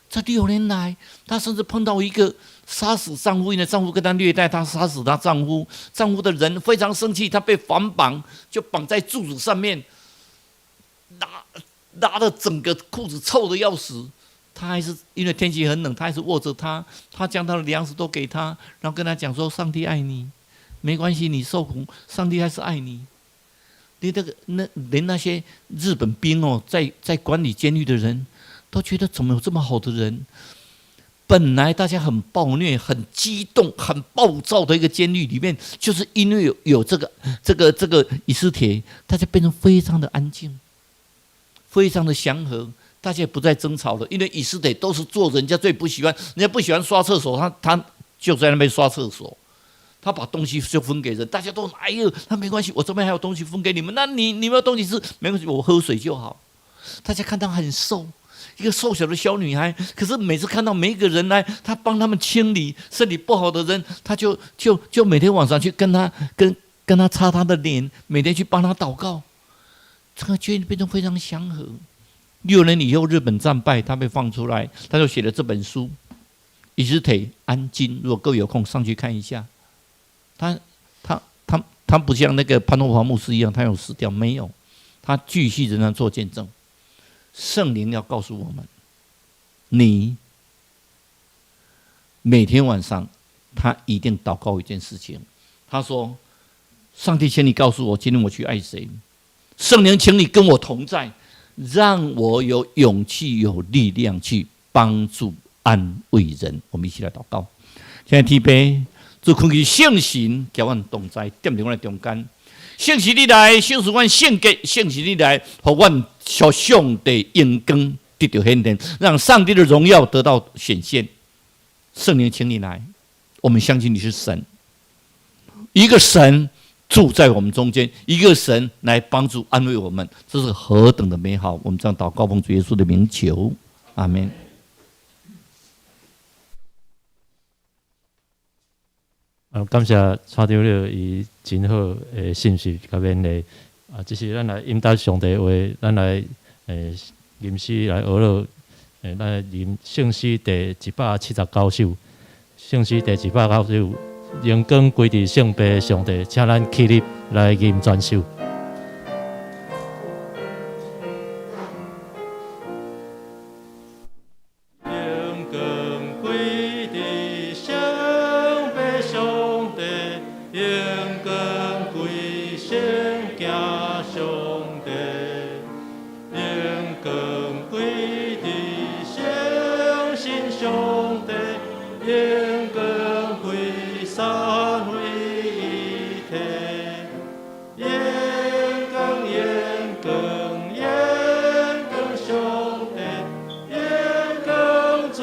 这6年来，他甚至碰到一个杀死丈夫，因为丈夫跟他虐待，他杀死他丈夫。丈夫的人非常生气，他被反绑，就绑在柱子上面，拉的整个裤子臭的要死。他还是因为天气很冷，他还是握着他，他将他的粮食都给他，然后跟他讲说：“上帝爱你，没关系，你受苦，上帝还是爱你。”连那些日本兵哦，在管理监狱的人。都觉得怎么有这么好的人？本来大家很暴虐、很激动、很暴躁的一个监狱里面，就是因为有这个以斯帖，大家变成非常的安静，非常的祥和。大家也不再争吵了，因为以斯帖都是做人家最不喜欢，人家不喜欢刷厕所，他就在那边刷厕所，他把东西就分给人，大家都哎呦，那没关系，我这边还有东西分给你们，那你们有东西吃没关系，我喝水就好。大家看他很瘦，一个瘦小的小女孩，可是每次看到每一个人来，他帮他们清理身体不好的人，他就每天晚上去跟他擦他的脸，每天去帮他祷告，这个圈变得非常祥和。6年以后，日本战败，他被放出来，他就写了这本书《以斯帖安经》。如果各位有空上去看一下，他不像那个潘多华牧师一样，他有死掉没有？他继续仍然做见证。圣灵要告诉我们，你每天晚上，他一定祷告一件事情。他说：“上帝，请你告诉我，今天我去爱谁？圣灵，请你跟我同在。”让我有勇气、有力量去帮助、安慰人。我们一起来祷告。现在提杯，主空气圣神，叫我们同在，点在我们中间。圣是你来，圣是我献给，圣是你来，和我小上帝阳光得到显现，让上帝的荣耀得到显现。圣灵，请你来，我们相信你是神，一个神。住在我们中间，一个神来帮助安慰我们，这是何等的美好！我们这样祷告，奉主耶稣的名求，阿们。
感谢蔡长老伊真好的信息甲勉励这是咱来应答上帝话，咱来吟诗来学了咱来吟圣诗第179首，圣诗第179首。荣光归伫圣父上帝，请咱起立来吟全首。荣光归伫圣父上帝，荣光归圣家上帝，荣光归伫圣神上帝，荣光归。三位一体，眼光眼光眼光上帝，眼光主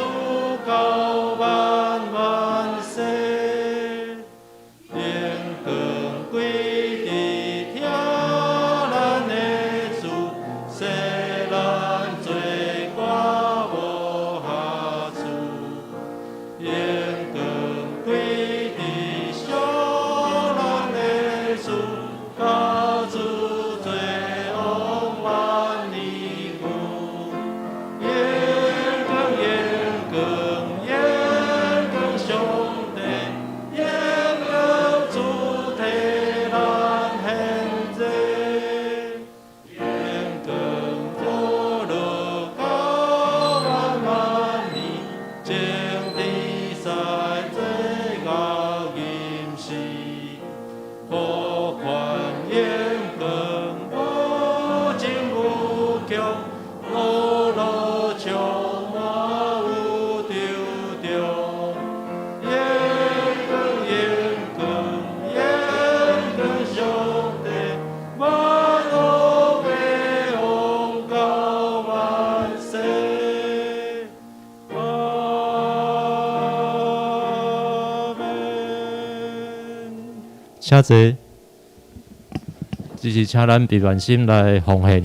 高万万岁，眼光归地听咱的主，使咱罪过无下处，眼光。请坐，就是请咱闭关心来奉献。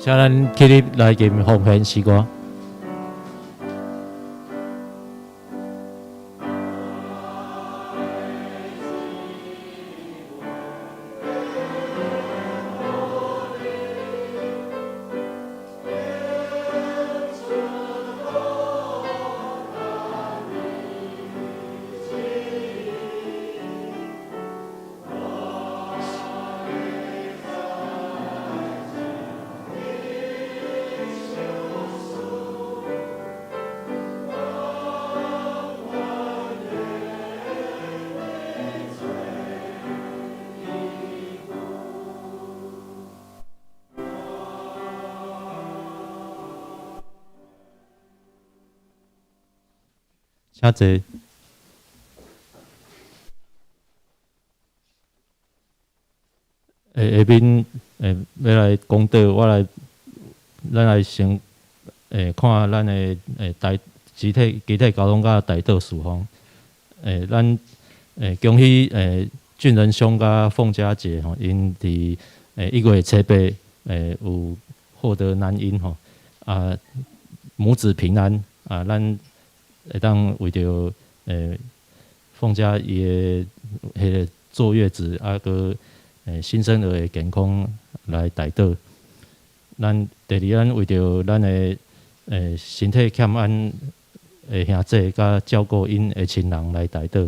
请咱起立来吟奉献诗歌。请坐。下面要来讲道，咱来先看咱的集体交通甲大道事项。咱恭喜俊仁兄甲凤佳姐吼，因伫1月7日有获得男婴吼母子平安咱会当为着凤佳伊的迄个坐月子个新生儿的健康来代祷。第二，咱为着咱的身体欠安的兄弟，甲照顾因的亲人来代祷，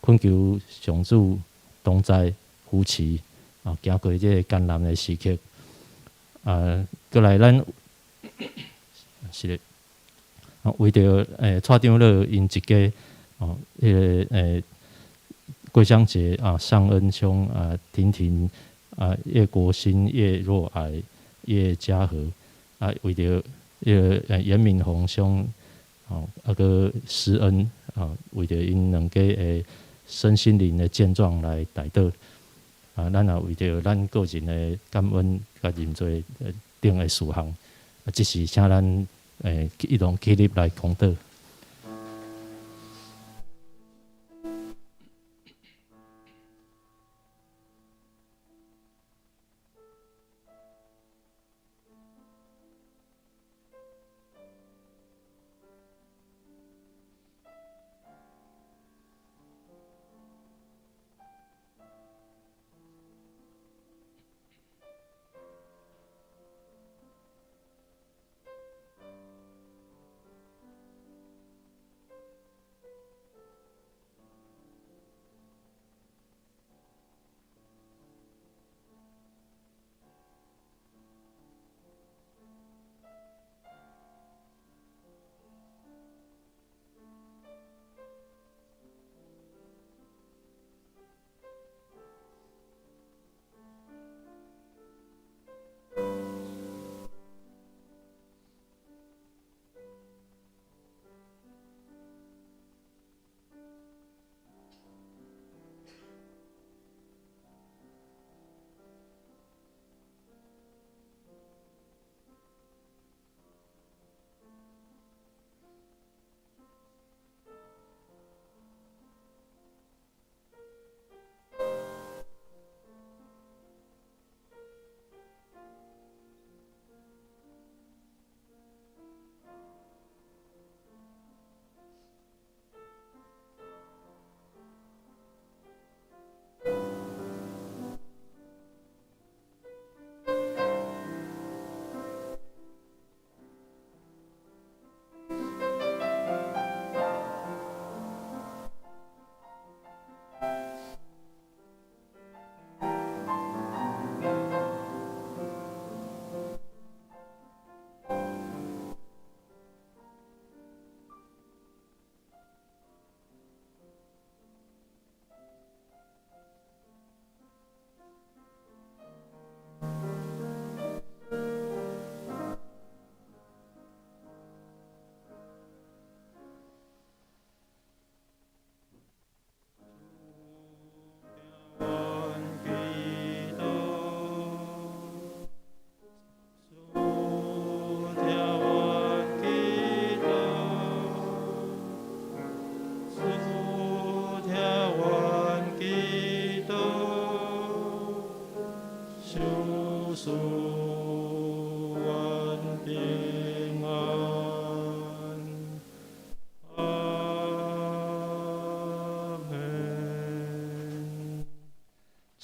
恳求上主同在扶持行过这个艰难的时刻。过来咱是为着蔡长老因一家迄个桂香节尚恩兄婷婷叶国新、叶若蔼、叶嘉禾为着严敏宏兄个施恩为着因两家的身心灵的健壮来代祷咱也为着咱个人的感恩甲认罪顶的事项即是请咱一同起立来讲祷。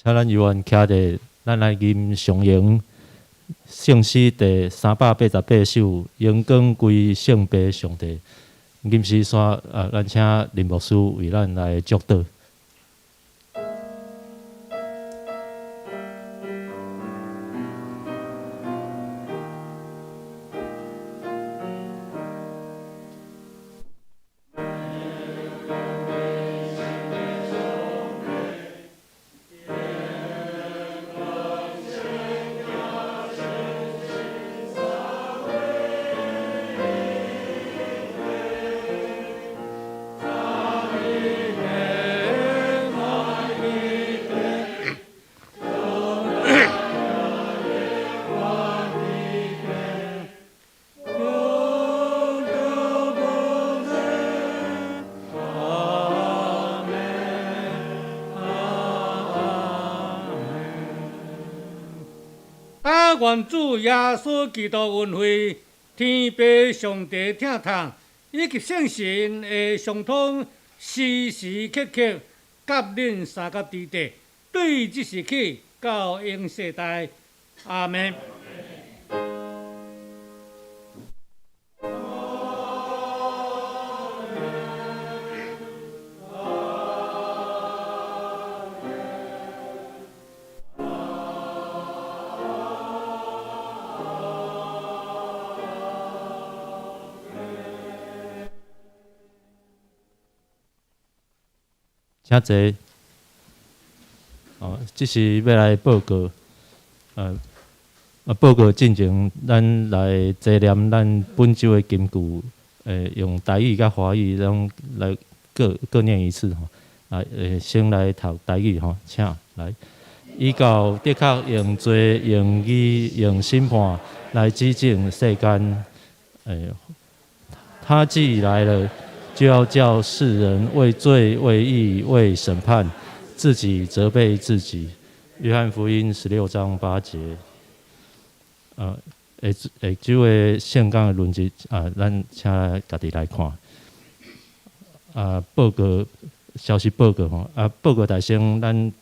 请咱议员徛伫，咱来吟上迎圣诗第388首，荣光归圣父上帝。吟诗线咱请林牧师为咱来祝祷。
愿主耶稣基督恩惠、天父上帝疼痛，以及圣神的相通，时时刻刻甲恁三甲之地，对即时起到永世代。阿门。
请坐。这是要来报告。报告进前，咱来坐念咱本周的金句。用台语甲华语，拢来各念一次吼。先来读台语吼，请来。依教的确用罪、用义、用审判来指正世间。他既来了，就要叫世人为罪、为义、为审判，自己责备自己。约翰福音16章8节。下周的圣讲的论节咱请家己来看。报告消息报告吼，报告大声，咱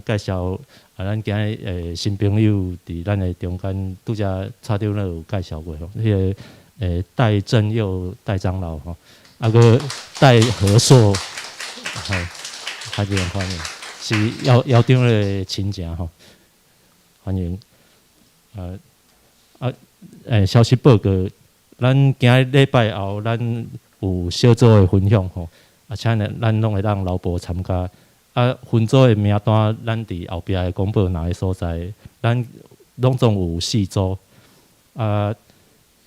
介绍咱今日新朋友伫咱的中间，拄则蔡长老有介绍过吼，迄个戴正佑戴长老吼，个戴和硕，还是欢迎，是邀长的亲情吼，欢迎。消息报告，咱今日礼拜后，咱有小组的分享吼，请咱拢会当留步参加。分组的名单，咱伫后壁的公布哪个所在，咱拢总有4组。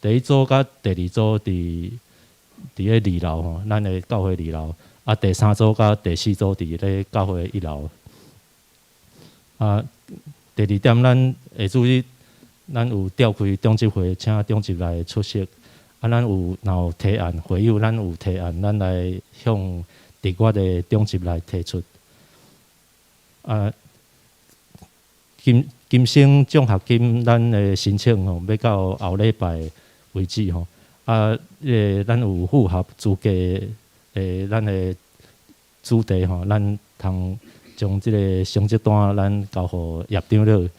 第一组甲第二组伫咧2楼吼，咱的教会2楼。第3组甲第4组伫咧教会1楼。第2点，咱会注意。咱有召开中执会，请中执来出席。咱若有提案，会友咱有提案，咱来向伫我的中执来提出。金星奖学金，咱的申请吼，要到后礼拜为止吼。咱有符合资格咱的主题吼，咱通将即个成绩单咱交互业长了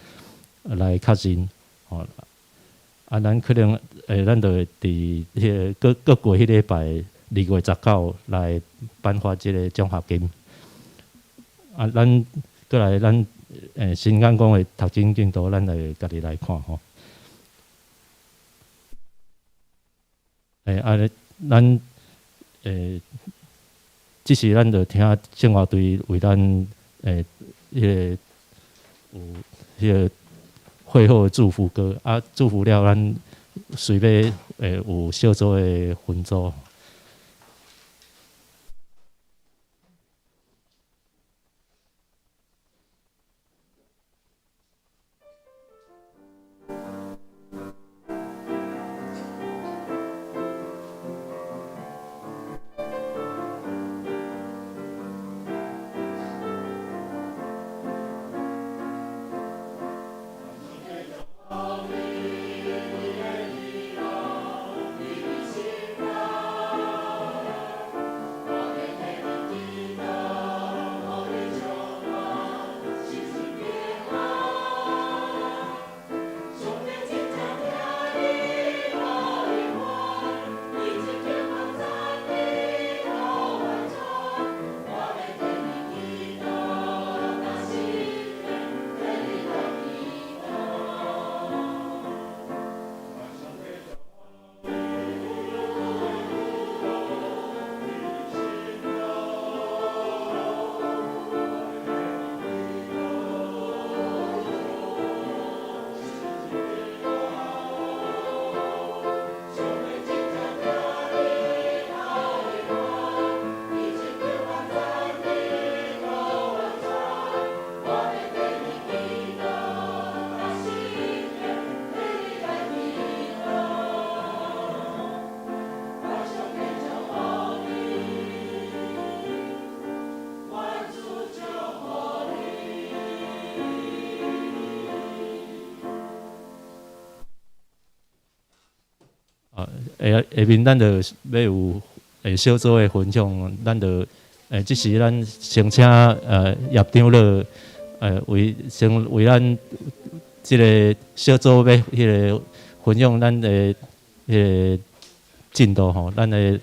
来确认。咱可能咱就会伫迄个各过迄礼拜2月19来颁发即个奖学金。咱过来咱新眼光的读经进度，咱来家己来看吼。咱即时咱就听圣乐队为咱迄个有迄个。会后的祝福歌祝福了咱随要有小组的分组。下面咱就要有小组的分享，咱就即时咱先请叶长老先为咱即个小组要迄个分享咱的迄个进度吼，咱来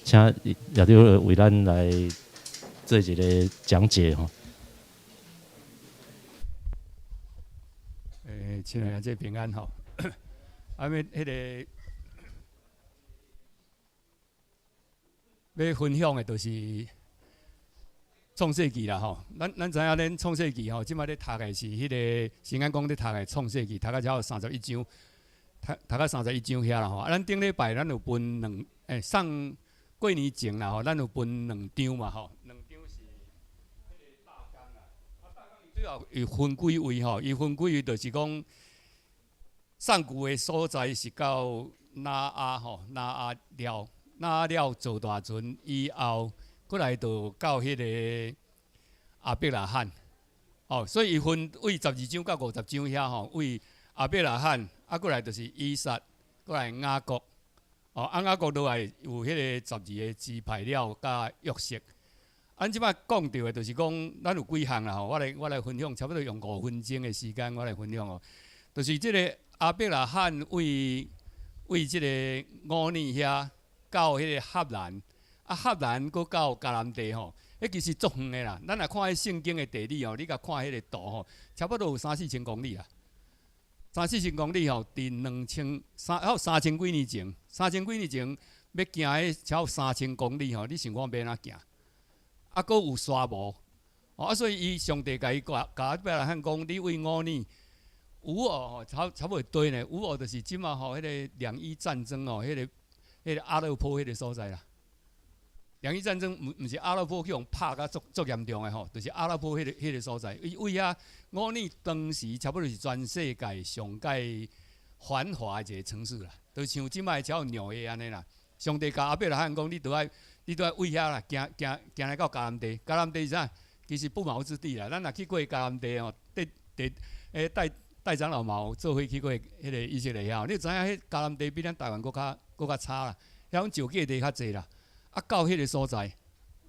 请叶长老为咱来做一个讲解吼。
亲爱的平安吼，啊，迄个要分享的就是创世纪啦吼。咱知影咱创世纪吼，即摆咧读的是迄个新安讲咧读的创世纪，读到只有31章，读到31章遐啦吼。啊，咱顶礼拜咱有分上过年前啦吼，咱有分2章嘛吼，2章是迄个大纲啦。啊，大纲伊最后伊分几位吼，伊分几位就是讲。上古的所在是到拿阿吼，拿阿了做大船以后，过来就到迄个阿伯拉罕，哦，所以伊分为12章到50章遐吼，为阿伯拉罕，啊，过来就是以撒，过来雅各，哦，啊雅各落来有迄个12个支派了，甲约瑟。咱即摆讲到的，就是讲咱有几项啦吼，我来分享，差不多用5分钟的时间，我来分享哦，就是即个。阿伯拉罕为即个乌尼遐到迄个哈兰，啊哈兰搁到迦南地吼，迄其实足远的啦。咱来看迄圣经的地理吼，你甲看迄个图吼，差不多有3、4千公里啦。3、4千公里吼，伫3000几年前，3000几年前要行迄超3000公里吼，你想看要哪行？啊，搁有沙漠，啊，所以上帝甲伊甲阿伯拉罕讲，你为乌尼。乌俄吼，差不多对呢。乌俄就是即马吼，迄个2伊战争哦，迄个阿勒颇迄个所在啦。2伊战争毋是阿勒颇去用拍甲足严重的吼，就是阿勒颇迄个所在。伊为遐乌尼当时差不多是全世界上界繁华的一个城市啦，就像即摆只有纽约安尼啦。上帝甲阿伯拉罕讲，你都爱为遐啦，行来到迦南地。迦南地是啥？其实不毛之地啦。咱若去过迦南地吼，戴长老嘛有做伙去过迄个以色列遐，你知影迄迦南地比咱台湾搁较差啦，遐种石价地较济啦。啊，到迄个所在，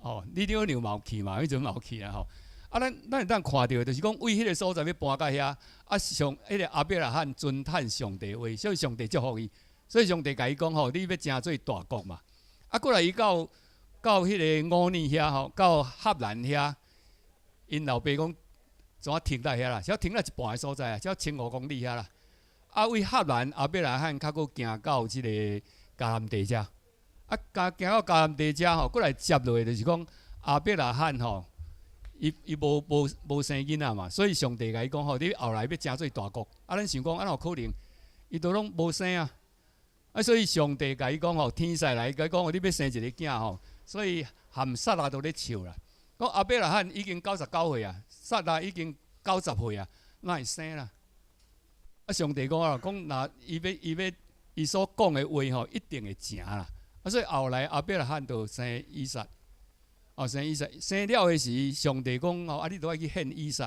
哦，你了牛嘛有去嘛，迄阵嘛有去啦吼。啊，咱会当看到就是讲为迄个所在要搬到遐，啊上迄个阿伯拉罕尊叹上帝话，所以上帝祝福伊，所以上帝甲伊讲吼，你要成做大国嘛。啊，过来伊到迄个乌尼遐吼，到哈兰遐，因老爸讲。怎啊停在遐啦？只要停在一半的所在啊，只要1500公里遐啦。啊，为哈兰阿伯拉罕较佫行到即个迦南地遮，啊，行到迦南地遮吼，过来接落就是讲阿伯拉罕吼，伊无生囡仔嘛，所以上帝甲伊讲吼，你后来要成做大国，啊，咱想讲安怎有可能？伊都拢无生啊，啊，所以上帝甲伊讲吼，天使来甲伊讲，你要生一个囝吼，所以含撒拉都咧笑啦。讲阿伯拉罕已经99岁啊，撒拉已经90岁啊，哪会生啦？啊，上帝讲啊，讲那伊所讲的话吼，一定会成啦。啊，所以后来阿伯拉罕就生以撒，哦，生以撒，生了的时，上帝讲哦，啊，你都要去献以撒。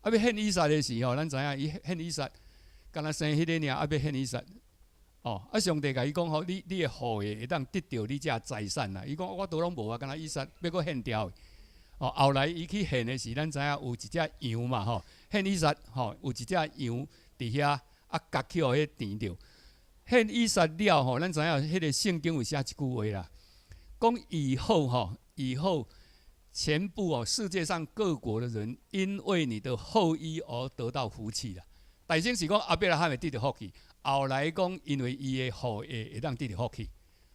啊，要献以撒的时候，咱知影伊献以撒，敢若生迄个尔，啊，要献以撒。哦，啊，上帝甲伊讲吼，你的后裔会当得到你遮财产啦。伊讲我都拢无啊，敢若以撒要搁献掉。哦，后来伊去献的时，咱知影有一只羊嘛吼，献以撒吼，有一只羊伫遐啊，夹去互迄田着。献以撒了吼，咱知影迄个圣经有写一句话啦，讲以后吼，以后全部哦，世界上各国的人因为你的后裔而得到福气啦。大先是讲阿伯拉罕会得到福气，后来讲因为伊的后裔会当得到福气。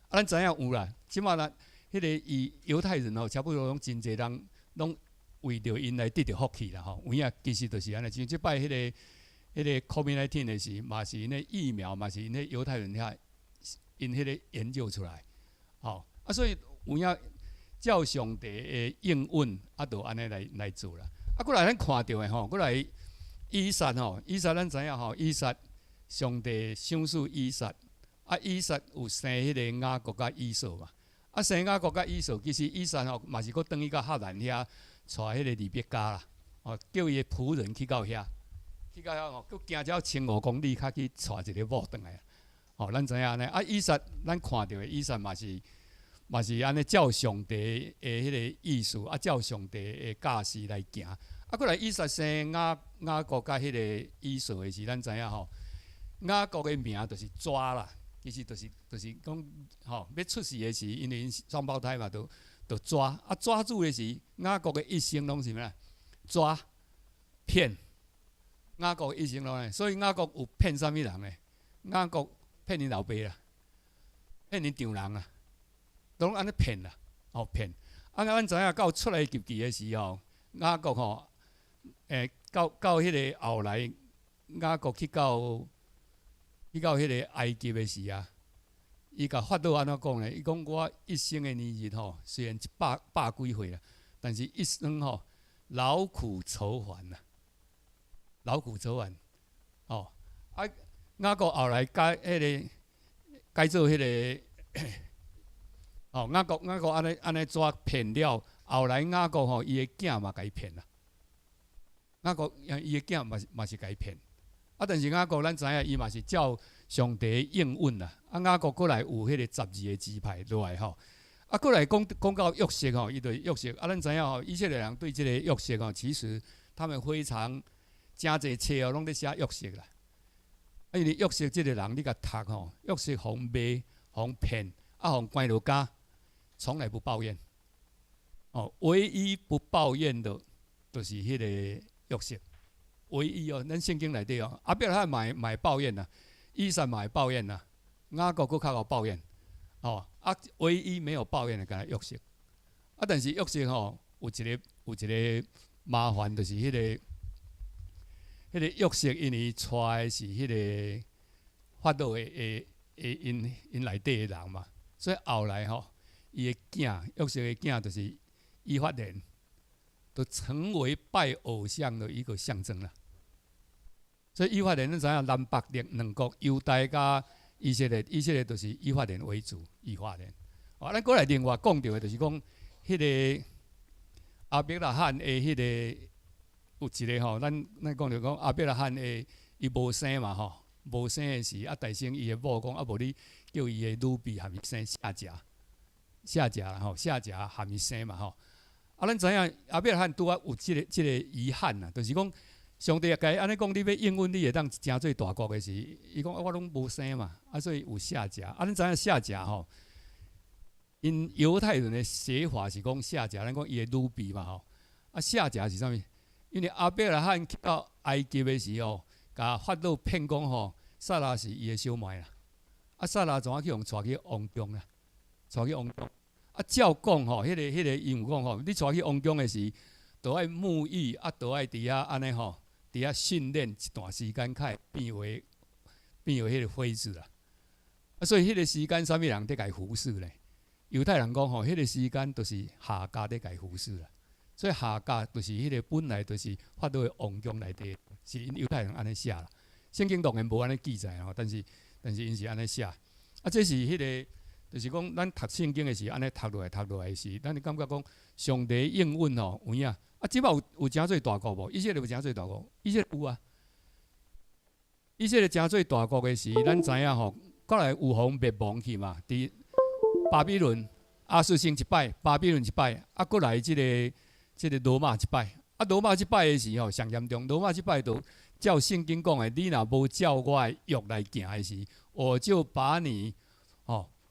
啊，咱知影有啦，即马咱迄个犹太人吼，差不多拢真侪人。拢为着因来得到福气啦吼，有影其实就是安尼。像即摆迄个 COVID-19 的时，嘛是因个疫苗，嘛是因个犹太人遐因迄个研究出来，吼啊，所以有影照上帝的应允，啊，就安尼来做啦。啊，过来咱看到的吼，过来以撒吼，以撒咱知影吼，以撒上帝赏赐以撒，啊，以撒有生迄个雅各甲以扫嘛。啊，生雅各甲以扫，其实以撒吼嘛是佫转去到哈兰遐，带迄个利别加啦，哦，叫伊的仆人去到遐，吼，佫行只1500公里，较去带一个某转来，咱知影安尼啊，以撒咱看到的以撒嘛是安尼照上帝的迄个意思啊，照上帝的教示来行。啊，过来以撒生雅各甲迄个以扫的时，咱知影吼，雅各的名就是抓啦，其实就是讲要出世的时，因为双胞胎嘛，都抓啊，抓住的时，雅各的一生拢是咩啦？抓骗，雅各的一生拢呢，所以雅各有骗啥物人呢？雅各骗你老爸啦，骗你丈人啊，拢安尼骗啦，骗。啊，咱知影到出来及记的时候，雅各吼，到迄个后来，雅各去到迄个埃及的时啊，伊甲法老安怎讲呢？伊讲我一生的年日吼，虽然百几岁啦，但是一生吼劳苦愁烦呐，劳苦愁烦。啊，雅各后来改做迄个，雅各安尼怎骗了？后来雅各吼，伊的囝嘛甲伊骗啦。雅各伊的囝嘛是甲伊骗。啊，但是雅各咱知影，伊嘛是照上帝应允啦。啊，雅各过来有迄个12个支派落来吼。啊，过来讲到约瑟吼，伊对约瑟啊，咱知影吼，以色列人对即个约瑟吼，其实他们非常真侪册哦，拢咧写约瑟啦。啊，因为约瑟即个人，你甲读吼，约瑟互卖、互骗，啊，互关落监，从来不抱怨。唯一不抱怨的，就是迄个约瑟。唯一哦，咱圣经内底哦，阿伯拉罕嘛会抱怨呐，以撒嘛会抱怨呐，雅各佫较有抱怨。唯一没有抱怨的，敢若约瑟。啊，但是约瑟吼，有一个麻烦，就是迄个约瑟，因为娶的是迄个法老的因内底的人嘛，所以后来吼，伊的囝约瑟的囝，就是以法莲，都成为拜偶像的一个象征了。所以以法莲，咱知影南北两国，犹大甲以色列就是以法莲为主，以法莲。咱过来另外讲到的，就是讲迄个阿伯拉罕的迄个有一个吼，咱讲着讲阿伯拉罕的伊无生嘛吼，无生的时啊，大生伊的某讲啊，无你叫伊的女婢含伊生夏甲啦吼，夏甲含伊生嘛吼。啊，咱知影阿伯拉罕拄啊有即个遗憾呐，就是讲。上帝也甲伊安尼讲，你要应允，你会当成做大国的时，伊讲我拢无生嘛，啊，所以有夏甲。啊，咱知影夏甲吼，因犹太人的写法是讲夏甲，咱讲伊的女婢嘛吼。啊，夏甲是啥物？因为阿伯拉罕去到埃及的时候，甲法老骗讲吼，撒拉是伊的小妹啦。啊，撒拉怎啊去用带去王宫啦？带去王宫。啊，照讲吼，迄个因有讲吼，你带去王宫的时，都爱沐浴，啊，都爱伫遐安尼吼。伫遐训练一段时间，才会变为迄个妃子啦。啊，所以迄个时间，啥物人伫家服侍咧？犹太人讲吼，迄个时间就是夏甲伫家服侍啦。所以夏甲就是迄个本来就是法老的王宫内底，是因犹太人安尼写啦。圣经当然无安尼记载吼，但是因是安尼写。啊，这是迄个，就是讲咱读圣经的时，安尼读落来时，咱感觉讲上帝应允吼有影。啊，即摆有诚做大国无？以色列有诚做大国？以色列有啊。以色列诚做大国的时，咱知影吼，过来有互灭亡去嘛？伫巴比伦、亚述星一摆，巴比伦一摆，啊，过来即个罗马一摆。啊，罗马一摆的时候上严重，罗马一摆都照圣经讲的，你若无照我的约来行的时，我就把你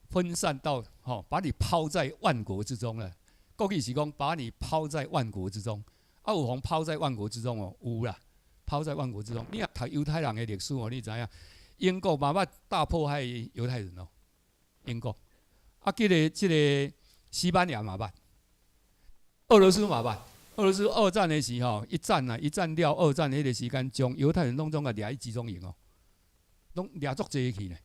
分散到把你抛在万国之中了。国语是讲把你抛在万国之中，啊，有红抛在万国之中哦，有啦，抛在万国之中。你若读犹太人的历史哦，你知影英国慢慢大迫害犹太人哦，英国啊，即个西班牙嘛捌，俄罗斯嘛捌，俄罗斯二战的时候，一战了，二战迄个时间，将犹太人拢总个掠去集中营哦，拢掠足济去呢。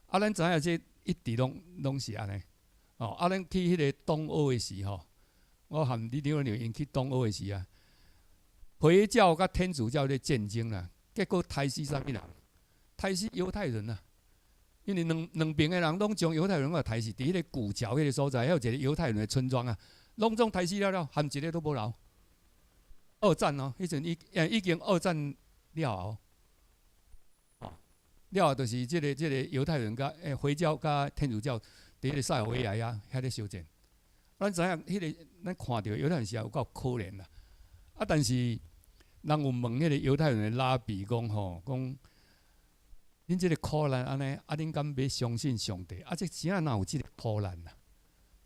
啊，咱知影这一直拢是安尼。啊，咱去迄个东欧的时候，我含你两个因去东欧的时啊，回教甲天主教咧战争啦，结果杀死啥物人？杀死犹太人啊！因为两边的人拢将犹太人给杀死，伫迄个古桥迄个所在，还有一个犹太人的村庄啊，拢总杀死了，含一个都无留。二战哦，迄阵已经二战了后，了后就是即个犹太人甲回教甲天主教伫迄个塞尔维亚啊，遐咧相战。咱知影迄个咱看到犹太人是有够可怜啦。啊，但是人有问迄个犹太人的拉比讲吼，讲恁即个苦难安尼，啊，恁敢要相信上帝？啊，这真正哪有即个苦难啊？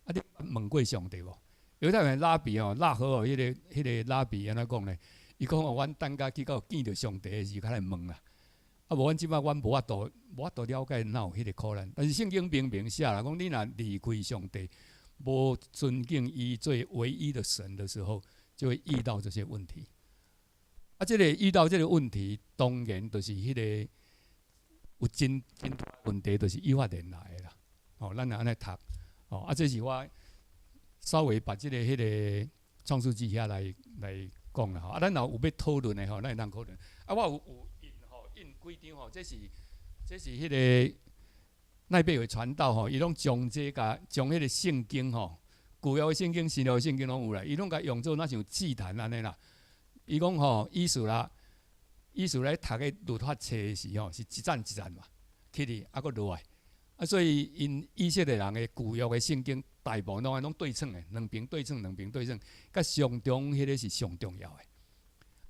啊，恁问过上帝无？犹太人拉比哦，拉合哦，迄个拉比安怎讲呢？伊讲哦，阮等甲去到见着上帝的时，较来问啦。啊，无阮即摆阮无法度了解哪有迄个苦难。但是圣经明明写啦，讲你若离开上帝，无尊敬伊做唯一的神的时候，就会遇到这些问题。啊，这个遇到这个问题，当然就是迄个有真问题，就是以法莲来的啦。哦，咱安尼读，哦，啊，这是我稍微把这个迄个创世纪遐来讲啦。吼，啊，咱若有要讨论的吼，咱会当讨论。啊，我有印几张吼，这是迄个奈贝尔传道吼，伊拢将迄个圣经吼，旧约的圣经、新约的圣经拢有啦，伊拢甲用做那像祭坛安尼啦。伊讲吼，意思来读个律法册的时吼，是一站一站嘛，起哩啊，佫落来。啊，所以因以色列人的旧约的圣经，大部分拢对称的，两边对称，甲上中迄个是上重要的。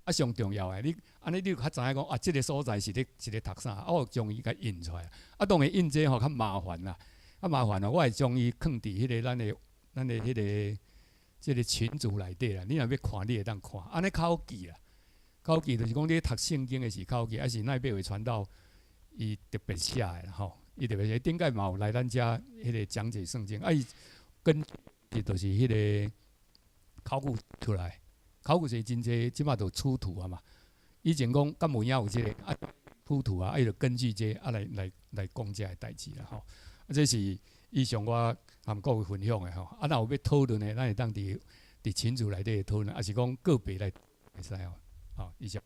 啊，上重要的，你安尼你就较知影讲啊，即个所在是咧读啥，啊，我将伊甲印出来。啊，当然印这吼较麻烦啦，我会将伊放伫迄个咱的迄个即个群组内底啦。你若要看，你会当看，安尼较好记啦。较好记就是讲你读圣经的是较好记，还是奈贝会传道伊特别写的啦吼。伊特别写，顶届嘛有来咱遮迄个讲解圣经，啊，伊根据就是迄个考古出来。考古是真济，即马都出土啊嘛。以前讲敢有影有即个啊出土啊，伊就根据这来讲这个代志啦吼。啊，这是以上我含各位分享的吼。啊，若有要讨论的，咱会当伫群组内底讨论，还是讲个别来会使吼。好，以上。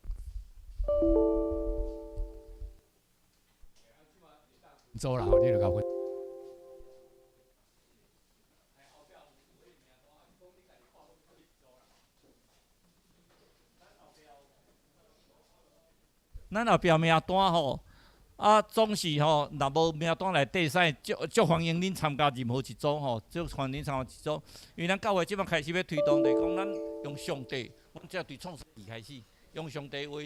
做啦，你就甲分。
咱后壁名单吼，啊，总是吼，若无名单内底使，足欢迎恁参加任何一组吼，足欢迎恁参加一组。因为咱教会即摆开始要推动，就是讲咱用上帝，阮只对创世纪开始，用上帝话。